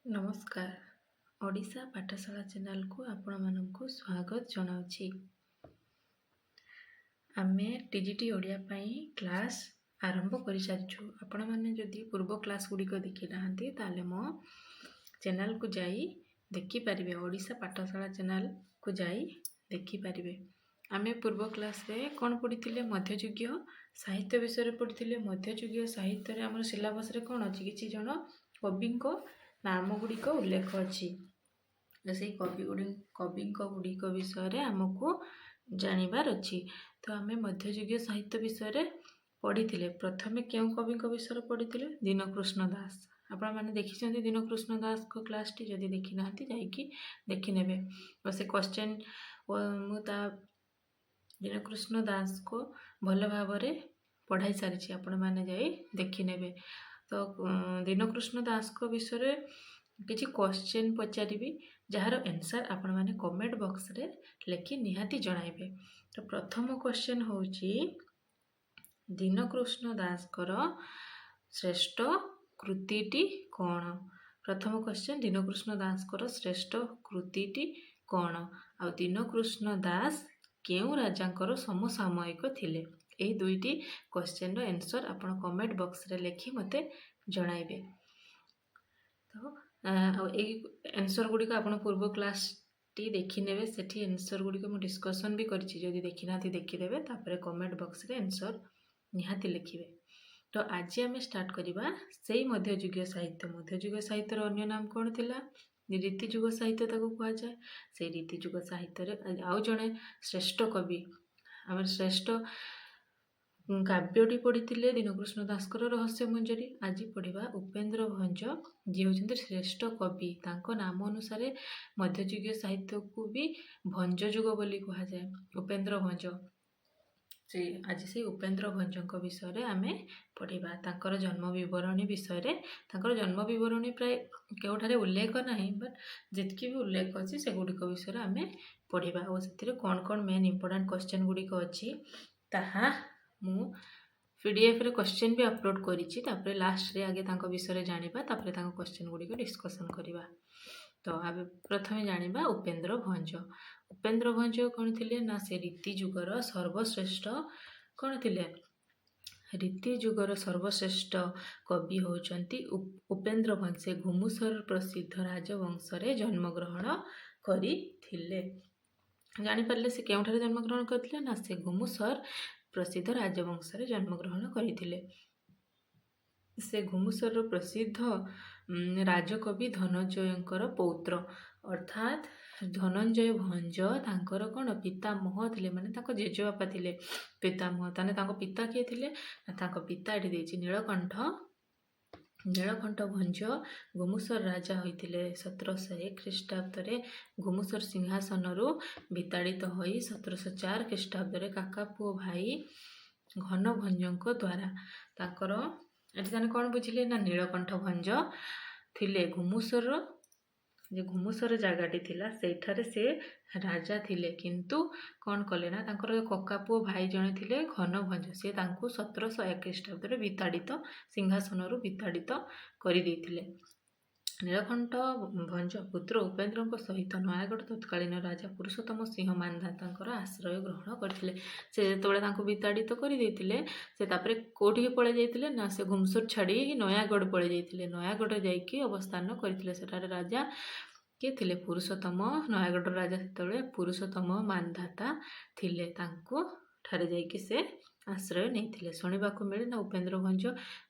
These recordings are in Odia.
ନମସ୍କାର। ଓଡ଼ିଶା ପାଠଶାଳା ଚ୍ୟାନେଲକୁ ଆପଣମାନଙ୍କୁ ସ୍ୱାଗତ ଜଣାଉଛି। ଆମେ ଟିଜିଟି ଓଡ଼ିଆ ପାଇଁ କ୍ଲାସ୍ ଆରମ୍ଭ କରିସାରିଛୁ। ଆପଣମାନେ ଯଦି ପୂର୍ବ କ୍ଲାସ୍ ଗୁଡ଼ିକ ଦେଖିନାହାନ୍ତି ତାହେଲେ ମୋ ଚ୍ୟାନେଲକୁ ଯାଇ ଦେଖିପାରିବେ। ଓଡ଼ିଶା ପାଠଶାଳା ଚ୍ୟାନେଲକୁ ଯାଇ ଦେଖିପାରିବେ। ଆମେ ପୂର୍ବ କ୍ଲାସ୍ରେ କ'ଣ ପଢ଼ିଥିଲେ? ମଧ୍ୟଯୁଗୀୟ ସାହିତ୍ୟ ବିଷୟରେ ପଢ଼ିଥିଲେ। ମଧ୍ୟଯୁଗୀୟ ସାହିତ୍ୟରେ ଆମର ସିଲାବସ୍ରେ କ'ଣ ଅଛି? କିଛି ଜଣ କବିଙ୍କ ନାମ ଗୁଡ଼ିକ ଉଲ୍ଲେଖ ଅଛି। ସେଇ କବିଙ୍କ ଗୁଡ଼ିକ ବିଷୟରେ ଆମକୁ ଜାଣିବାର ଅଛି। ତ ଆମେ ମଧ୍ୟଯୁଗୀୟ ସାହିତ୍ୟ ବିଷୟରେ ପଢ଼ିଥିଲେ। ପ୍ରଥମେ କେଉଁ କବିଙ୍କ ବିଷୟରେ ପଢ଼ିଥିଲେ? ଦୀନକୃଷ୍ଣ ଦାସ। ଆପଣମାନେ ଦେଖିଛନ୍ତି ଦୀନକୃଷ୍ଣ ଦାସଙ୍କ କ୍ଲାସ୍ଟି? ଯଦି ଦେଖିନାହାନ୍ତି ଯାଇକି ଦେଖିନେବେ। ସେ କ୍ୱେଶ୍ଚନ୍ ମୁଁ ଦୀନକୃଷ୍ଣ ଦାସକୁ ଭଲ ଭାବରେ ପଢ଼ାଇ ସାରିଛି। ଆପଣମାନେ ଯାଇ ଦେଖିନେବେ। ତ ଦୀନକୃଷ୍ଣ ଦାସଙ୍କ ବିଷୟରେ କିଛି କ୍ୱେଶ୍ଚନ୍ ପଚାରିବି, ଯାହାର ଆନ୍ସର୍ ଆପଣମାନେ କମେଣ୍ଟ ବକ୍ସରେ ଲେଖି ନିହାତି ଜଣାଇବେ। ତ ପ୍ରଥମ କ୍ୱେଶ୍ଚନ୍ ହେଉଛି, ଦୀନକୃଷ୍ଣ ଦାସଙ୍କର ଶ୍ରେଷ୍ଠ କୃତିଟି କ'ଣ? ପ୍ରଥମ କ୍ୱେଶ୍ଚନ୍, ଦୀନକୃଷ୍ଣ ଦାସଙ୍କର ଶ୍ରେଷ୍ଠ କୃତିଟି କ'ଣ? ଆଉ ଦୀନକୃଷ୍ଣ ଦାସ କେଉଁ ରାଜାଙ୍କର ସମସାମୟିକ ଥିଲେ? ଏହି ଦୁଇଟି କ୍ୱେଶ୍ଚନ୍ର ଆନ୍ସର୍ ଆପଣ କମେଣ୍ଟ ବକ୍ସରେ ଲେଖି ମୋତେ ଜଣାଇବେ। ତ ଆଉ ଏଇ ଆନ୍ସର୍ ଗୁଡ଼ିକ ଆପଣ ପୂର୍ବ କ୍ଲାସ୍ଟି ଦେଖିନେବେ। ସେଠି ଆନ୍ସର୍ ଗୁଡ଼ିକ ମୁଁ ଡିସ୍କସନ୍ ବି କରିଛି। ଯଦି ଦେଖିନାହାନ୍ତି ଦେଖିଦେବେ। ତାପରେ କମେଣ୍ଟ ବକ୍ସରେ ଆନ୍ସର୍ ନିହାତି ଲେଖିବେ। ତ ଆଜି ଆମେ ଷ୍ଟାର୍ଟ କରିବା ସେଇ ମଧ୍ୟଯୁଗୀୟ ସାହିତ୍ୟ। ମଧ୍ୟଯୁଗୀୟ ସାହିତ୍ୟର ଅନ୍ୟ ନାମ କ'ଣ ଥିଲା? ରୀତିଯୁଗ ସାହିତ୍ୟ ତାକୁ କୁହାଯାଏ। ସେଇ ରୀତିଯୁଗ ସାହିତ୍ୟରେ ଆଉ ଜଣେ ଶ୍ରେଷ୍ଠ କବି, ଆମର ଶ୍ରେଷ୍ଠ କାବ୍ୟଟି ପଢ଼ିଥିଲେ ଦୀନକୃଷ୍ଣ ଦାସଙ୍କର ରହସ୍ୟମଞ୍ଜରୀ। ଆଜି ପଢ଼ିବା ଉପେନ୍ଦ୍ର ଭଞ୍ଜ, ଯିଏ ହେଉଛନ୍ତି ଶ୍ରେଷ୍ଠ କବି। ତାଙ୍କ ନାମ ଅନୁସାରେ ମଧ୍ୟଯୁଗୀୟ ସାହିତ୍ୟକୁ ବି ଭଞ୍ଜ ଯୁଗ ବୋଲି କୁହାଯାଏ। ଉପେନ୍ଦ୍ର ଭଞ୍ଜ, ଆଜି ସେଇ ଉପେନ୍ଦ୍ର ଭଞ୍ଜଙ୍କ ବିଷୟରେ ଆମେ ପଢ଼ିବା। ତାଙ୍କର ଜନ୍ମ ବିବରଣୀ ବିଷୟରେ, ତାଙ୍କର ଜନ୍ମ ବିବରଣୀ ପ୍ରାୟ କେଉଁଠାରେ ଉଲ୍ଲେଖ ନାହିଁ, ବଟ୍ ଯେତିକି ବି ଉଲ୍ଲେଖ ଅଛି ସେଗୁଡ଼ିକ ବିଷୟରେ ଆମେ ପଢ଼ିବା। ଆଉ ସେଥିରେ କ'ଣ କ'ଣ ମେନ୍ ଇମ୍ପୋର୍ଟାଣ୍ଟ କ୍ୱେଶ୍ଚନ୍ ଗୁଡ଼ିକ ଅଛି ତାହା ମୁଁ PDFରେ କ୍ୱେଶ୍ଚନ୍ ବି ଅପଲୋଡ଼ କରିଛି। ତାପରେ ଲାଷ୍ଟରେ ଆଗେ ତାଙ୍କ ବିଷୟରେ ଜାଣିବା, ତାପରେ ତାଙ୍କ କ୍ୱେଶ୍ଚନ୍ ଗୁଡ଼ିକ ଡିସ୍କସନ୍ କରିବା। ତ ଆମେ ପ୍ରଥମେ ଜାଣିବା ଉପେନ୍ଦ୍ର ଭଞ୍ଜ। ଉପେନ୍ଦ୍ର ଭଞ୍ଜ କ'ଣ ଥିଲେ? ନା ସେ ରୀତି ଯୁଗର ସର୍ବଶ୍ରେଷ୍ଠ କ'ଣ ଥିଲେ? ରୀତି ଯୁଗର ସର୍ବଶ୍ରେଷ୍ଠ କବି ହେଉଛନ୍ତି ଉପେନ୍ଦ୍ର ଭଞ୍ଜ। ସେ ଘୁମୁସର ପ୍ରସିଦ୍ଧ ରାଜବଂଶରେ ଜନ୍ମଗ୍ରହଣ କରିଥିଲେ। ଜାଣିପାରିଲେ ସେ କେଉଁଠାରେ ଜନ୍ମଗ୍ରହଣ କରିଥିଲେ? ନା ସେ ଘୁମୁସର ପ୍ରସିଦ୍ଧ ରାଜବଂଶରେ ଜନ୍ମଗ୍ରହଣ କରିଥିଲେ। ସେ ଘୁମୁସରର ପ୍ରସିଦ୍ଧ ରାଜକବି ଧନଞ୍ଜୟଙ୍କର ପୌତ୍ର, ଅର୍ଥାତ୍ ଧନଞ୍ଜୟ ଭଞ୍ଜ ତାଙ୍କର କ'ଣ ପିତାମହ ଥିଲେ, ମାନେ ତାଙ୍କ ଜେଜେବାପା ଥିଲେ ପିତାମହ। ତାହେଲେ ତାଙ୍କ ପିତା କିଏ ଥିଲେ? ତାଙ୍କ ପିତା ଏଠି ଦେଇଛି ନୀଳକଣ୍ଠ ଭଞ୍ଜ ଘୁମୁସର ରାଜା ହୋଇଥିଲେ। 1701 ଖ୍ରୀଷ୍ଟାବ୍ଦରେ ଘୁମୁସର ସିଂହାସନରୁ ବିତାଡ଼ିତ ହୋଇ 1704 ଖ୍ରୀଷ୍ଟାବ୍ଦରେ କାକା ପୁଅ ଭାଇ ଘନ ଭଞ୍ଜଙ୍କ ଦ୍ୱାରା ତାଙ୍କର, ଏଠି ତାହେଲେ କ'ଣ ବୁଝିଲେ? ନା ନୀଳକଣ୍ଠ ଭଞ୍ଜ ଥିଲେ ଘୁମୁସର ଜାଗାଟି ଥିଲା, ସେଇଠାରେ ସେ ରାଜା ଥିଲେ। କିନ୍ତୁ କ'ଣ କଲେ ନା ତାଙ୍କର କକା ପୁଅ ଭାଇ ଜଣେ ଥିଲେ ଘନ ଭଞ୍ଜ, ସେ ତାଙ୍କୁ 1701 ଖ୍ରୀଷ୍ଟାବ୍ଦରେ ସିଂହାସନରୁ ବିତାଡ଼ିତ କରିଦେଇଥିଲେ। ନୀଳକଣ୍ଠ ଭଞ୍ଜ ପୁତ୍ର ଉପେନ୍ଦ୍ରଙ୍କ ସହିତ ନୟାଗଡ଼ ତତ୍କାଳୀନ ରାଜା ପୁରୁଷୋତ୍ତମ ସିଂହ ମାନ୍ଧାତାଙ୍କର ଆଶ୍ରୟ ଗ୍ରହଣ କରିଥିଲେ। ସେ ଯେତେବେଳେ ତାଙ୍କୁ ବିତାଡ଼ିତ କରିଦେଇଥିଲେ, ସେ ତାପରେ କେଉଁଠିକି ପଳାଇ ଯାଇଥିଲେ? ନା ସେ ଘୁମୁସର ଛାଡ଼ି ନୟାଗଡ଼ ପଳାଇ ଯାଇଥିଲେ। ନୟାଗଡ଼ ଯାଇକି ଅବସ୍ଥାନ କରିଥିଲେ। ସେଠାରେ ରାଜା କିଏ ଥିଲେ? ନୟାଗଡ଼ର ରାଜା ସେତେବେଳେ ପୁରୁଷୋତ୍ତମ ମାନ୍ଧାତା ଥିଲେ। ତାଙ୍କୁ ଠାରେ ଯାଇକି ସେ ଆଶ୍ରୟ ନେଇଥିଲେ। ଶୁଣିବାକୁ ମିଳେ ନା ଉପେନ୍ଦ୍ର ଭଞ୍ଜ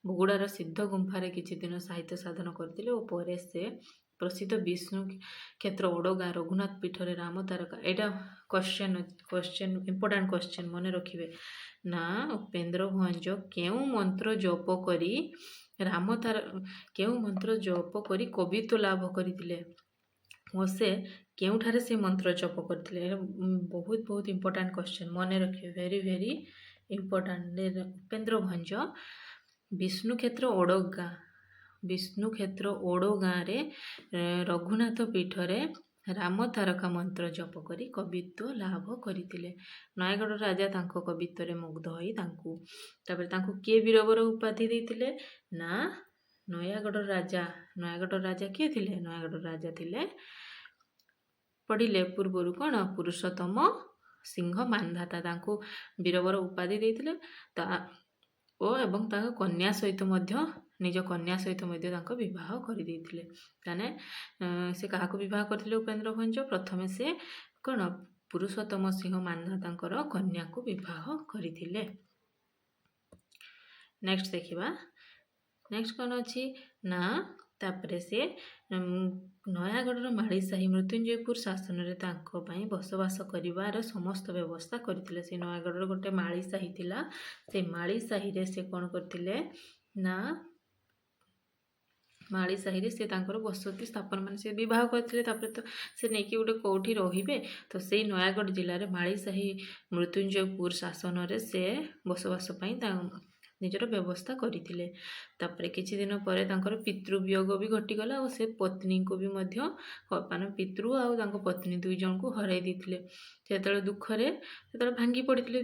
ବଗୁଡ଼ାର ସିଦ୍ଧ ଗୁମ୍ଫାରେ କିଛି ଦିନ ସାହିତ୍ୟ ସାଧନ କରିଥିଲେ ଓ ପରେ ସେ ପ୍ରସିଦ୍ଧ ବିଷ୍ଣୁ କ୍ଷେତ୍ର ଓଡ଼ଗାଁ ରଘୁନାଥ ପୀଠରେ ରାମ ତାରକା, ଏଇଟା କ୍ୱେଶ୍ଚନ୍ ଇମ୍ପୋର୍ଟାଣ୍ଟ କ୍ୱେଶ୍ଚନ୍ ମନେ ରଖିବେ। ନା ଉପେନ୍ଦ୍ର ଭଞ୍ଜ କେଉଁ ମନ୍ତ୍ର ଜପ କରି କବିତ୍ୱ ଲାଭ କରିଥିଲେ ଓ ସେ କେଉଁଠାରେ ସେ ମନ୍ତ୍ର ଜପ କରିଥିଲେ? ବହୁତ ଇମ୍ପୋର୍ଟାଣ୍ଟ କ୍ୱେଶ୍ଚନ୍ ମନେ ରଖିବେ, very very important. Upendra Bhanja Vishnu କ୍ଷେତ୍ର ଓଡ଼ଗାଁରେ ରଘୁନାଥ ପୀଠରେ ରାମ ତାରକା ମନ୍ତ୍ର ଜପ କରି କବିତ୍ୱ ଲାଭ କରିଥିଲେ। ନୟାଗଡ଼ ରାଜା ତାଙ୍କ କବିତ୍ୱରେ ମୁଗ୍ଧ ହୋଇ ତାପରେ ତାଙ୍କୁ କିଏ ବୀରବର ଉପାଧି ଦେଇଥିଲେ? ନା ନୟାଗଡ଼ର ରାଜା କିଏ ଥିଲେ? ନୟାଗଡ଼ର ରାଜା ଥିଲେ ପଢ଼ିଲେ ପୂର୍ବରୁ କ'ଣ ପୁରୁଷୋତ୍ତମ ସିଂହ ମାନ୍ଧାତା, ତାଙ୍କୁ ବୀରବର ଉପାଧି ଦେଇଥିଲେ ଏବଂ ତାଙ୍କ କନ୍ୟା ସହିତ ମଧ୍ୟ ନିଜ କନ୍ୟା ସହିତ ମଧ୍ୟ ତାଙ୍କ ବିବାହ କରିଦେଇଥିଲେ। ତାହେଲେ ସେ କାହାକୁ ବିବାହ କରିଥିଲେ ଉପେନ୍ଦ୍ର ଭଞ୍ଜ? ପ୍ରଥମେ ସେ କ'ଣ ପୁରୁଷୋତ୍ତମ ସିଂହ ମାନ୍ଧାତାଙ୍କର କନ୍ୟାକୁ ବିବାହ କରିଥିଲେ। ନେକ୍ସଟ ଦେଖିବା, ନେକ୍ସଟ କ'ଣ ଅଛି ନା ତାପରେ ସେ ନୟାଗଡ଼ର ମାଳିସାହି ମୃତ୍ୟୁଞ୍ଜୟପୁର ଶାସନରେ ତାଙ୍କ ପାଇଁ ବସବାସ କରିବାର ସମସ୍ତ ବ୍ୟବସ୍ଥା କରିଥିଲେ। ସେ ନୟାଗଡ଼ର ଗୋଟେ ମାଳିସାହି ଥିଲା, ସେ ମାଳିସାହିରେ ସେ କ'ଣ କରିଥିଲେ ନା ମାଳିସାହିରେ ସେ ତାଙ୍କର ବସତି ସ୍ଥାପନ ମାନେ ସେ ବିବାହ କରିଥିଲେ। ତାପରେ ତ ସେ ନେଇକି ଗୋଟେ କେଉଁଠି ରହିବେ, ତ ସେଇ ନୟାଗଡ଼ ଜିଲ୍ଲାରେ ମାଳିସାହି ମୃତ୍ୟୁଞ୍ଜୟପୁର ଶାସନରେ ସେ ବସବାସ ପାଇଁ ନିଜର ବ୍ୟବସ୍ଥା କରିଥିଲେ। ତାପରେ କିଛି ଦିନ ପରେ ତାଙ୍କର ପିତୃବିୟୋଗ ବି ଘଟିଗଲା ଆଉ ସେ ପତ୍ନୀଙ୍କୁ ବି ମଧ୍ୟ ମାନେ ପିତୃ ଆଉ ତାଙ୍କ ପତ୍ନୀ ଦୁଇ ଜଣଙ୍କୁ ହରାଇ ଦେଇଥିଲେ। ସେତେବେଳେ ଦୁଃଖରେ ସେତେବେଳେ ଭାଙ୍ଗି ପଡ଼ିଥିଲେ,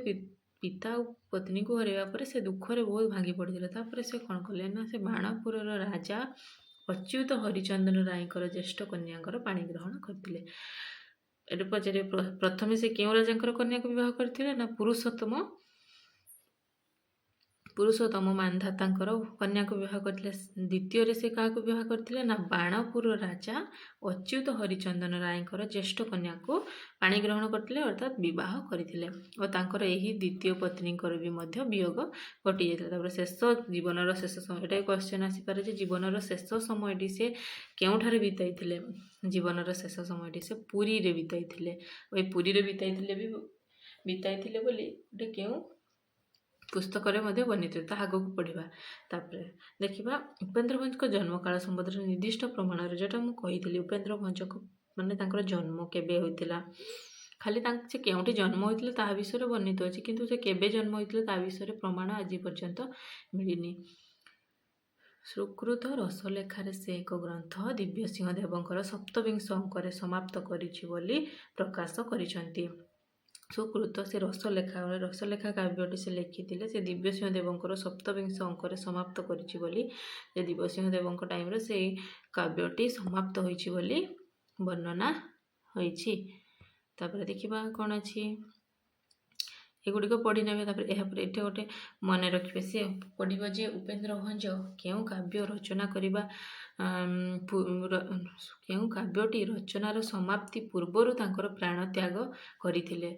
ପିତା ଆଉ ପତ୍ନୀଙ୍କୁ ହରାଇବା ପରେ ସେ ଦୁଃଖରେ ବହୁତ ଭାଙ୍ଗି ପଡ଼ିଥିଲେ। ତାପରେ ସେ କ'ଣ କଲେ ନା ସେ ବାଣପୁରର ରାଜା ଅଚ୍ୟୁତ ହରିଚନ୍ଦନ ରାୟଙ୍କର ଜ୍ୟେଷ୍ଠ କନ୍ୟାଙ୍କର ପାଣି ଗ୍ରହଣ କରିଥିଲେ। ଏଠି ପଚାରିବେ ପ୍ରଥମେ ସେ କେଉଁ ରାଜାଙ୍କର କନ୍ୟାକୁ ବିବାହ କରିଥିଲେ ନା ପୁରୁଷୋତ୍ତମ ମାନ୍ଧାତାଙ୍କର କନ୍ୟାକୁ ବିବାହ କରିଥିଲେ। ଦ୍ୱିତୀୟରେ ସେ କାହାକୁ ବିବାହ କରିଥିଲେ ନା ବାଣପୁର ରାଜା ଅଚ୍ୟୁତ ହରିଚନ୍ଦନ ରାୟଙ୍କର ଜ୍ୟେଷ୍ଠ କନ୍ୟାକୁ ପାଣି ଗ୍ରହଣ କରିଥିଲେ, ଅର୍ଥାତ୍ ବିବାହ କରିଥିଲେ ଓ ତାଙ୍କର ଏହି ଦ୍ୱିତୀୟ ପତ୍ନୀଙ୍କର ବି ମଧ୍ୟ ବିୟୋଗ ଘଟିଯାଇଥିଲା। ତାପରେ ଜୀବନର ଶେଷ ସମୟ, ଏଇଟା କ୍ୱେଶ୍ଚନ୍ ଆସିପାରେ ଯେ ଜୀବନର ଶେଷ ସମୟଟି ସେ କେଉଁଠାରେ ବିତାଇଥିଲେ? ଜୀବନର ଶେଷ ସମୟଟି ସେ ପୁରୀରେ ବିତାଇଥିଲେ। ଏ ପୁରୀରେ ବିତାଇଥିଲେ ବୋଲି ଗୋଟେ କେଉଁ ପୁସ୍ତକରେ ମଧ୍ୟ ବର୍ଣ୍ଣିତ, ତାହା ଆଗକୁ ପଢ଼ିବା। ତାପରେ ଦେଖିବା ଉପେନ୍ଦ୍ର ଭଞ୍ଜଙ୍କ ଜନ୍ମକାଳ ସମ୍ବନ୍ଧରେ ନିର୍ଦ୍ଦିଷ୍ଟ ପ୍ରମାଣରେ, ଯେଉଁଟା ମୁଁ କହିଥିଲି ଉପେନ୍ଦ୍ର ଭଞ୍ଜଙ୍କ ମାନେ ତାଙ୍କର ଜନ୍ମ କେବେ ହୋଇଥିଲା, ଖାଲି ସେ କେଉଁଠି ଜନ୍ମ ହୋଇଥିଲେ ତାହା ବିଷୟରେ ବର୍ଣ୍ଣିତ ଅଛି, କିନ୍ତୁ ସେ କେବେ ଜନ୍ମ ହୋଇଥିଲେ ତା ବିଷୟରେ ପ୍ରମାଣ ଆଜି ପର୍ଯ୍ୟନ୍ତ ମିଳିନି। ସୁକୃତ ରସଲେଖାରେ ସେ ଏକ ଗ୍ରନ୍ଥ ଦିବ୍ୟସିଂହ ଦେବଙ୍କର ସପ୍ତବିଂଶ ଅଙ୍କରେ ସମାପ୍ତ କରିଛି ବୋଲି ପ୍ରକାଶ କରିଛନ୍ତି। ସୁକୃତ ସେ ରସଲେଖା କାବ୍ୟଟି ସେ ଲେଖିଥିଲେ, ସେ ଦିବ୍ୟସିଂହ ଦେବଙ୍କର ସପ୍ତବିଂଶ ଅଙ୍କରେ ସମାପ୍ତ କରିଛି ବୋଲି, ଯେ ଦିବ୍ୟସିଂହ ଦେବଙ୍କ ଟାଇମରେ ସେଇ କାବ୍ୟଟି ସମାପ୍ତ ହୋଇଛି ବୋଲି ବର୍ଣ୍ଣନା ହୋଇଛି। ତାପରେ ଦେଖିବା କ'ଣ ଅଛି, ଏଗୁଡ଼ିକ ପଢ଼ି ନେବେ। ତାପରେ ଏହାପରେ ଏଠି ଗୋଟେ ମନେ ରଖିବେ, ସେ ପଢ଼ିବ ଯେ ଉପେନ୍ଦ୍ର ଭଞ୍ଜ କେଉଁ କାବ୍ୟଟି ରଚନାର ସମାପ୍ତି ପୂର୍ବରୁ ତାଙ୍କର ପ୍ରାଣ ତ୍ୟାଗ କରିଥିଲେ।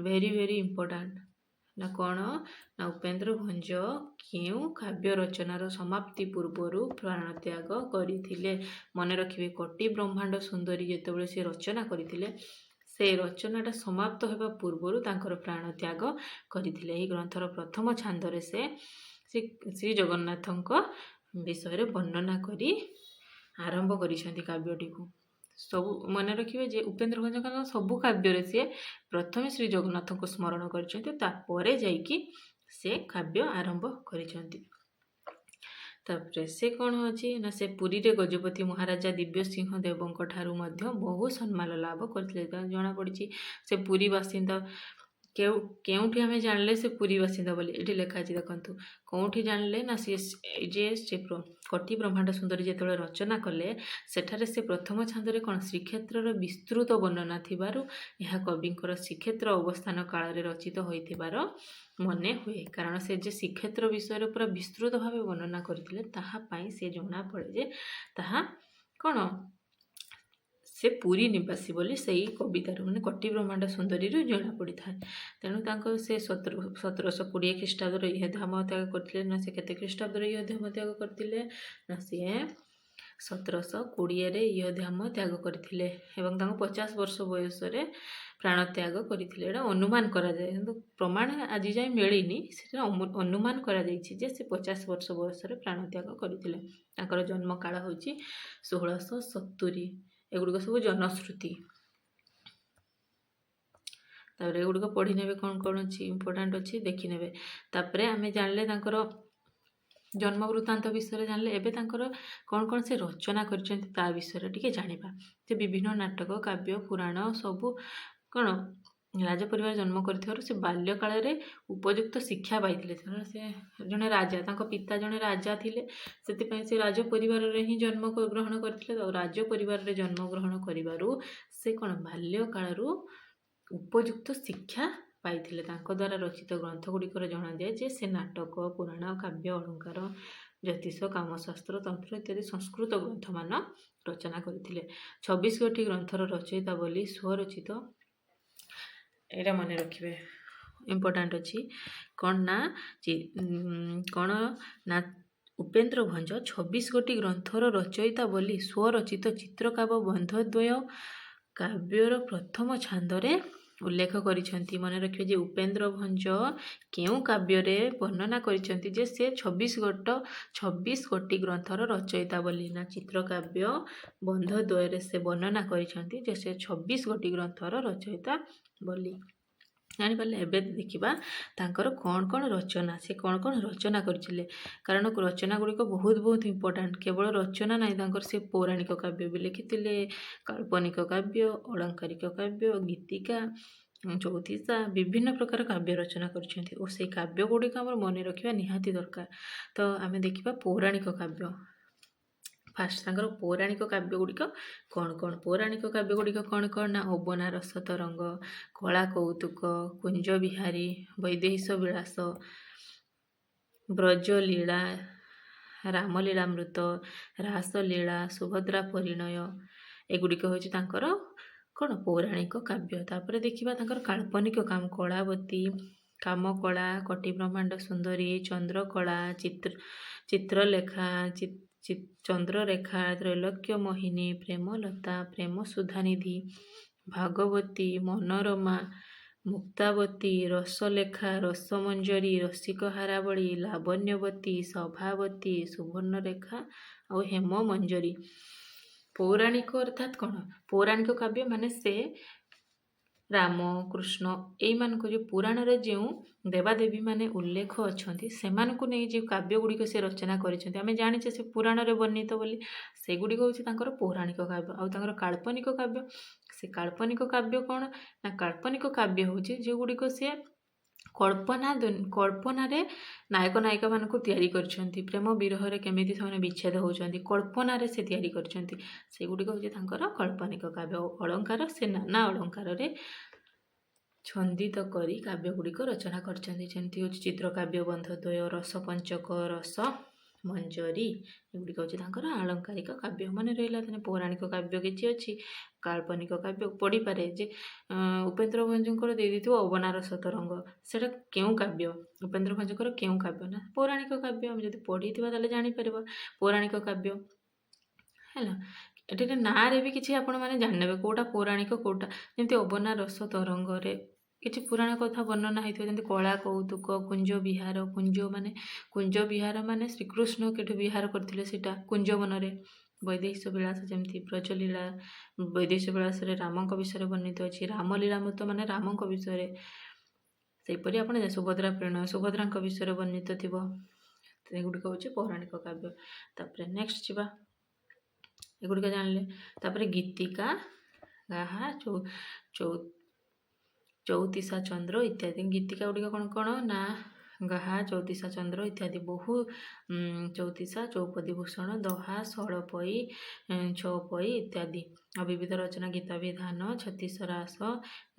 ଭେରି ଭେରି ଇମ୍ପୋର୍ଟାଣ୍ଟ ନା କ'ଣ ନା ଉପେନ୍ଦ୍ର ଭଞ୍ଜ କେଉଁ କାବ୍ୟ ରଚନାର ସମାପ୍ତି ପୂର୍ବରୁ ପ୍ରାଣ ତ୍ୟାଗ କରିଥିଲେ? ମନେ ରଖିବେ, କଟି ବ୍ରହ୍ମାଣ୍ଡ ସୁନ୍ଦରୀ ଯେତେବେଳେ ସେ ରଚନା କରିଥିଲେ, ସେ ରଚନାଟା ସମାପ୍ତ ହେବା ପୂର୍ବରୁ ତାଙ୍କର ପ୍ରାଣ ତ୍ୟାଗ କରିଥିଲେ। ଏହି ଗ୍ରନ୍ଥର ପ୍ରଥମ ଛାନ୍ଦରେ ସେ ଶ୍ରୀ ଜଗନ୍ନାଥଙ୍କ ବିଷୟରେ ବର୍ଣ୍ଣନା କରି ଆରମ୍ଭ କରିଛନ୍ତି କାବ୍ୟଟିକୁ। ସବୁ ମନେ ରଖିବେ ଯେ ଉପେନ୍ଦ୍ର ଭଞ୍ଜଙ୍କର ସବୁ କାବ୍ୟରେ ସିଏ ପ୍ରଥମେ ଶ୍ରୀ ଜଗନ୍ନାଥଙ୍କୁ ସ୍ମରଣ କରିଛନ୍ତି, ତାପରେ ଯାଇକି ସେ କାବ୍ୟ ଆରମ୍ଭ କରିଛନ୍ତି। ତାପରେ ସେ କ'ଣ ଅଛି ନା ସେ ପୁରୀରେ ଗଜପତି ମହାରାଜା ଦିବ୍ୟସିଂହ ଦେବଙ୍କ ଠାରୁ ମଧ୍ୟ ବହୁ ସମ୍ମାନ ଲାଭ କରିଥିଲେ। ଜଣାପଡ଼ିଛି ସେ ପୁରୀ ବାସିନ୍ଦା। କେଉଁଠି ଆମେ ଜାଣିଲେ ସେ ପୁରୀ ବାସିନ୍ଦା ବୋଲି? ଏଠି ଲେଖା ଅଛି ଦେଖନ୍ତୁ, କେଉଁଠି ଜାଣିଲେ ନା ସେ କଟି ବ୍ରହ୍ମାଣ୍ଡ ସୁନ୍ଦରୀ ଯେତେବେଳେ ରଚନା କଲେ, ସେଠାରେ ସେ ପ୍ରଥମ ଛାନ୍ଦରେ କ'ଣ ଶ୍ରୀକ୍ଷେତ୍ରର ବିସ୍ତୃତ ବର୍ଣ୍ଣନା ଥିବାରୁ ଏହା କବିଙ୍କର ଶ୍ରୀକ୍ଷେତ୍ର ଅବସ୍ଥାନ କାଳରେ ରଚିତ ହୋଇଥିବାର ମନେ ହୁଏ। କାରଣ ସେ ଯେ ଶ୍ରୀକ୍ଷେତ୍ର ବିଷୟରେ ପୁରା ବିସ୍ତୃତ ଭାବେ ବର୍ଣ୍ଣନା କରିଥିଲେ, ତାହା ପାଇଁ ସେ ଜଣାପଡ଼େ ଯେ ତାହା କ'ଣ ସେ ପୁରୀ ନିବାସୀ ବୋଲି ସେଇ କବିତାରୁ ମାନେ କଟି ବ୍ରହ୍ମାଣ୍ଡ ସୁନ୍ଦରୀରୁ ଜଣାପଡ଼ିଥାଏ। ତେଣୁ ତାଙ୍କ ସେ 1720 ଖ୍ରୀଷ୍ଟାବ୍ଦର ଇହଧାମ ତ୍ୟାଗ କରିଥିଲେ ନା ସେ କେତେ ଖ୍ରୀଷ୍ଟାବ୍ଦର ଇହଧାମ ତ୍ୟାଗ କରିଥିଲେ ନା ସିଏ 1720ରେ ଇହଧାମ ତ୍ୟାଗ କରିଥିଲେ ଏବଂ ତାଙ୍କୁ 50 ବର୍ଷ ବୟସରେ ପ୍ରାଣ ତ୍ୟାଗ କରିଥିଲେ। ଏଇଟା ଅନୁମାନ କରାଯାଏ, କିନ୍ତୁ ପ୍ରମାଣ ଆଜି ଯାଏ ମିଳିନି। ସେଟା ଅନୁମାନ କରାଯାଇଛି ଯେ ସେ 50 ବର୍ଷ ବୟସରେ ପ୍ରାଣ ତ୍ୟାଗ କରିଥିଲେ। ତାଙ୍କର ଜନ୍ମକାଳ ହେଉଛି 1670। ଏଗୁଡ଼ିକ ସବୁ ଜନଶ୍ରୁତି। ତାପରେ ଏଗୁଡ଼ିକ ପଢ଼ି ନେବେ, କ'ଣ କ'ଣ ଅଛି ଇମ୍ପୋର୍ଟାଣ୍ଟ ଅଛି ଦେଖିନେବେ। ତାପରେ ଆମେ ଜାଣିଲେ ତାଙ୍କର ଜନ୍ମ ବୃତ୍ତାନ୍ତ ବିଷୟରେ ଜାଣିଲେ, ଏବେ ତାଙ୍କର କ'ଣ କ'ଣ ସେ ରଚନା କରିଛନ୍ତି ତା ବିଷୟରେ ଟିକେ ଜାଣିବା। ସେ ବିଭିନ୍ନ ନାଟକ, କାବ୍ୟ, ପୁରାଣ ସବୁ କ'ଣ ରାଜ ପରିବାର ଜନ୍ମ କରିଥିବାରୁ ସେ ବାଲ୍ୟ କାଳରେ ଉପଯୁକ୍ତ ଶିକ୍ଷା ପାଇଥିଲେ। କାରଣ ସେ ଜଣେ ରାଜା, ତାଙ୍କ ପିତା ଜଣେ ରାଜା ଥିଲେ, ସେଥିପାଇଁ ସେ ରାଜ ପରିବାରରେ ହିଁ ଜନ୍ମ ଗ୍ରହଣ କରିଥିଲେ। ଆଉ ରାଜ ପରିବାରରେ ଜନ୍ମଗ୍ରହଣ କରିବାରୁ ସେ କ'ଣ ବାଲ୍ୟ କାଳରୁ ଉପଯୁକ୍ତ ଶିକ୍ଷା ପାଇଥିଲେ। ତାଙ୍କ ଦ୍ୱାରା ରଚିତ ଗ୍ରନ୍ଥ ଗୁଡ଼ିକରେ ଜଣାଯାଏ ଯେ ସେ ନାଟକ, ପୁରାଣ, କାବ୍ୟ, ଅଳଙ୍କାର, ଜ୍ୟୋତିଷ, କାମଶାସ୍ତ୍ର, ତନ୍ତ୍ର ଇତ୍ୟାଦି ସଂସ୍କୃତ ଗ୍ରନ୍ଥମାନ ରଚନା କରିଥିଲେ। 26 ଗୋଟି ଗ୍ରନ୍ଥର ରଚୟିତା ବୋଲି ସ୍ୱରଚିତ, ଏଇଟା ମନେ ରଖିବେ, ଇମ୍ପୋର୍ଟାଣ୍ଟ ଅଛି। କ'ଣ ନା ଉପେନ୍ଦ୍ର ଭଞ୍ଜ 26 ଗୋଟି ଗ୍ରନ୍ଥର ରଚୟିତା ବୋଲି ସ୍ୱରଚିତ ଚିତ୍ରକାବ୍ୟ ବନ୍ଧଦ୍ୱୟ କାବ୍ୟର ପ୍ରଥମ ଛାନ୍ଦରେ ଉଲ୍ଲେଖ କରିଛନ୍ତି। ମନେ ରଖିବେ ଯେ ଉପେନ୍ଦ୍ର ଭଞ୍ଜ କେଉଁ କାବ୍ୟରେ ବର୍ଣ୍ଣନା କରିଛନ୍ତି ଯେ ସେ 26 ଗୋଟି ଗ୍ରନ୍ଥର ରଚୟିତା ବୋଲି? ନା ଚିତ୍ରକାବ୍ୟ ବନ୍ଧଦ୍ୱୟରେ ସେ ବର୍ଣ୍ଣନା କରିଛନ୍ତି ଯେ ସେ 26 ଗୋଟି ଗ୍ରନ୍ଥର ରଚୟିତା ବୋଲି। ଜାଣିପାରିଲେ? ଏବେ ଦେଖିବା ତାଙ୍କର କ'ଣ ରଚନା, ସେ କ'ଣ ରଚନା କରିଥିଲେ। କାରଣ ରଚନା ଗୁଡ଼ିକ ବହୁତ ଇମ୍ପୋର୍ଟାଣ୍ଟ। କେବଳ ରଚନା ନାହିଁ, ତାଙ୍କର ସେ ପୌରାଣିକ କାବ୍ୟ ବି ଲେଖିଥିଲେ, କାଳ୍ପନିକ କାବ୍ୟ, ଅଳଙ୍କାରିକ କାବ୍ୟ, ଗୀତିକା, ଚଉତିଶା, ବିଭିନ୍ନ ପ୍ରକାର କାବ୍ୟ ରଚନା କରିଛନ୍ତି। ଓ ସେଇ କାବ୍ୟ ଗୁଡ଼ିକ ଆମର ମନେ ରଖିବା ନିହାତି ଦରକାର। ତ ଆମେ ଦେଖିବା ପୌରାଣିକ କାବ୍ୟ। ଫାଷ୍ଟ ତାଙ୍କର ପୌରାଣିକ କାବ୍ୟ ଗୁଡ଼ିକ କ'ଣ? ପୌରାଣିକ କାବ୍ୟ ଗୁଡ଼ିକ କ'ଣ? ନା ଅବନା ରସ ତରଙ୍ଗ, କଳା କୌତୁକ, କୁଞ୍ଜ ବିହାରୀ, ବୈଦେହୀଶ ବିଳାସ, ବ୍ରଜଲୀଳା, ରାମଲୀଳାମୃତ, ରାସଲୀଳା, ସୁଭଦ୍ରା ପରିଣୟ, ଏଗୁଡ଼ିକ ହେଉଛି ତାଙ୍କର କ'ଣ? ପୌରାଣିକ କାବ୍ୟ। ତାପରେ ଦେଖିବା ତାଙ୍କର କାଳ୍ପନିକ କଳାବତୀ, କାମକଳା, କଟି ବ୍ରହ୍ମାଣ୍ଡ ସୁନ୍ଦରୀ, ଚନ୍ଦ୍ରକଳା, ଚିତ୍ରଲେଖା, ଚନ୍ଦ୍ରରେଖା, ତ୍ରୈଲୋକ୍ୟ ମୋହିନୀ, ପ୍ରେମଲତା, ପ୍ରେମ ସୁଧାନିଧି, ଭାଗବତୀ, ମନୋରମା, ମୁକ୍ତାବତୀ, ରସଲେଖା, ରସମଞ୍ଜରୀ, ରସିକ ହାରାବଳୀ, ଲାବଣ୍ୟବତୀ, ସଭାବତୀ, ସୁବର୍ଣ୍ଣରେଖା ଆଉ ହେମମଞ୍ଜରୀ। ପୌରାଣିକ ଅର୍ଥାତ୍ କ'ଣ? ପୌରାଣିକ କାବ୍ୟ ମାନେ ସେ ରାମ, କୃଷ୍ଣ ଏଇମାନଙ୍କୁ ଯେଉଁ ପୁରାଣରେ ଯେଉଁ ଦେବାଦେବୀ ମାନେ ଉଲ୍ଲେଖ ଅଛନ୍ତି ସେମାନଙ୍କୁ ନେଇ ଯେଉଁ କାବ୍ୟ ଗୁଡ଼ିକ ସେ ରଚନା କରିଛନ୍ତି, ଆମେ ଜାଣିଛେ ସେ ପୁରାଣରେ ବର୍ଣ୍ଣିତ ବୋଲି, ସେଗୁଡ଼ିକ ହେଉଛି ତାଙ୍କର ପୌରାଣିକ କାବ୍ୟ। ଆଉ ତାଙ୍କର କାଳ୍ପନିକ କାବ୍ୟ, ସେ କାଳ୍ପନିକ କାବ୍ୟ କ'ଣ? ନା କାଳ୍ପନିକ କାବ୍ୟ ହେଉଛି ଯେଉଁଗୁଡ଼ିକ ସେ କଳ୍ପନାରେ ନାୟକ ନାୟିକା ମାନଙ୍କୁ ତିଆରି କରିଛନ୍ତି। ପ୍ରେମ ବିରହରେ କେମିତି ସେମାନେ ବିଚ୍ଛେଦ ହେଉଛନ୍ତି, କଳ୍ପନାରେ ସେ ତିଆରି କରିଛନ୍ତି, ସେଗୁଡ଼ିକ ହେଉଛି ତାଙ୍କର କାଳ୍ପନିକ କାବ୍ୟ। ଅଳଙ୍କାର, ସେ ନାନା ଅଳଙ୍କାରରେ ଛନ୍ଦିତ କରି କାବ୍ୟ ଗୁଡ଼ିକ ରଚନା କରିଛନ୍ତି। ଯେମିତି ହେଉଛି ଚିତ୍ରକାବ୍ୟ ବନ୍ଧଦ୍ୱୟ, ରସପଞ୍ଚକ, ରସ ମଞ୍ଜରୀ, ଏଗୁଡ଼ିକ ହେଉଛି ତାଙ୍କର ଆଳଙ୍କାରିକ କାବ୍ୟ। ମନେ ରହିଲା। ତାହେଲେ ପୌରାଣିକ କାବ୍ୟ କିଛି ଅଛି, କାଳ୍ପନିକ କାବ୍ୟ ପଢ଼ିପାରେ ଯେ ଉପେନ୍ଦ୍ର ଭଞ୍ଜଙ୍କର ଦେଇଦେଇଥିବ ଅବନାରସ ତରଙ୍ଗ, ସେଇଟା କେଉଁ କାବ୍ୟ? ଉପେନ୍ଦ୍ର ଭଞ୍ଜଙ୍କର କେଉଁ କାବ୍ୟ? ନା ପୌରାଣିକ କାବ୍ୟ। ଆମେ ଯଦି ପଢ଼ିଥିବା ତାହେଲେ ଜାଣିପାରିବା ପୌରାଣିକ କାବ୍ୟ ହେଲା। ଏଠାରେ ନାଁରେ ବି କିଛି ଆପଣମାନେ ଜାଣିନେବେ କେଉଁଟା ପୌରାଣିକ କେଉଁଟା। ଯେମିତି ଅବନାରସ ତରଙ୍ଗରେ କିଛି ପୁରାଣ କଥା ବର୍ଣ୍ଣନା ହେଇଥିବ, ଯେମିତି କଳା କୌତୁକ, କୁଞ୍ଜ ବିହାର। କୁଞ୍ଜ ବିହାର ମାନେ ଶ୍ରୀକୃଷ୍ଣ କେଠୁ ବିହାର କରିଥିଲେ ସେଇଟା କୁଞ୍ଜବନରେ। ବୈଦେହୀଶ ବିଳାସ ଯେମିତି ବ୍ରଜଲୀଳା, ବୈଦେହୀଶ ବିଳାସରେ ରାମଙ୍କ ବିଷୟରେ ବର୍ଣ୍ଣିତ ଅଛି। ରାମଲୀଳାମୃତ ମାନେ ରାମଙ୍କ ବିଷୟରେ। ସେହିପରି ଆପଣ ସୁଭଦ୍ରା ପରିଣୟ, ସୁଭଦ୍ରାଙ୍କ ବିଷୟରେ ବର୍ଣ୍ଣିତ ଥିବ। ଏଗୁଡ଼ିକ ହେଉଛି ପୌରାଣିକ କାବ୍ୟ। ତାପରେ ନେକ୍ସଟ ଯିବା, ଏଗୁଡ଼ିକ ଜାଣିଲେ। ତାପରେ ଗୀତିକା, ଗାହା, ଚଉତିଶା ଚନ୍ଦ୍ର ଇତ୍ୟାଦି। ଗୀତିକା ଗୁଡ଼ିକ କ'ଣ? ନା ଗାହା, ଚଉତିଶା ଚନ୍ଦ୍ର ଇତ୍ୟାଦି। ବହୁ ଚଉତିଶା, ଚୌପଦୀ ଭୂଷଣ, ଦହା, ଷୋଳପଇ, ଛଅପଇ ଇତ୍ୟାଦି। ଆଉ ବିବିଧ ରଚନା, ଗୀତା ବିଧାନ, ଛତିଶ ରାସ,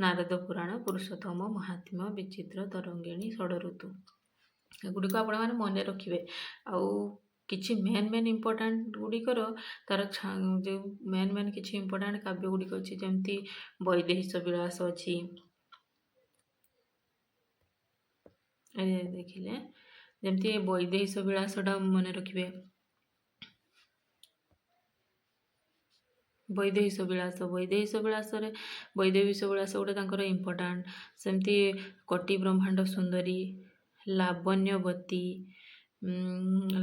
ନାରଦ ପୁରାଣ, ପୁରୁଷୋତ୍ତମ ମହାତ୍ମ୍ୟ, ବିଚିତ୍ର ତରଙ୍ଗିଣୀ, ଷଡ଼ଋତୁ। ଏଗୁଡ଼ିକ ଆପଣମାନେ ମନେ ରଖିବେ। ଆଉ କିଛି ମେନ୍ ଇମ୍ପୋର୍ଟାଣ୍ଟ ଗୁଡ଼ିକର ତାର ଯେଉଁ ମେନ୍ କିଛି ଇମ୍ପୋର୍ଟାଣ୍ଟ କାବ୍ୟ ଗୁଡ଼ିକ ଅଛି, ଯେମିତି ବୈଦେହୀଶ ବିଳାସ ଅଛି। ଦେଖିଲେ ଯେମିତି ବୈଦେହୀଶ ବିଳାସଟା ମନେ ରଖିବେ। ବୈଦେହୀଶ ବିଳାସରେ ବୈଦେହୀଶ ବିଳାସ ଗୋଟେ ତାଙ୍କର ଇମ୍ପୋର୍ଟାଣ୍ଟ। ସେମିତି କଟି ବ୍ରହ୍ମାଣ୍ଡ ସୁନ୍ଦରୀ,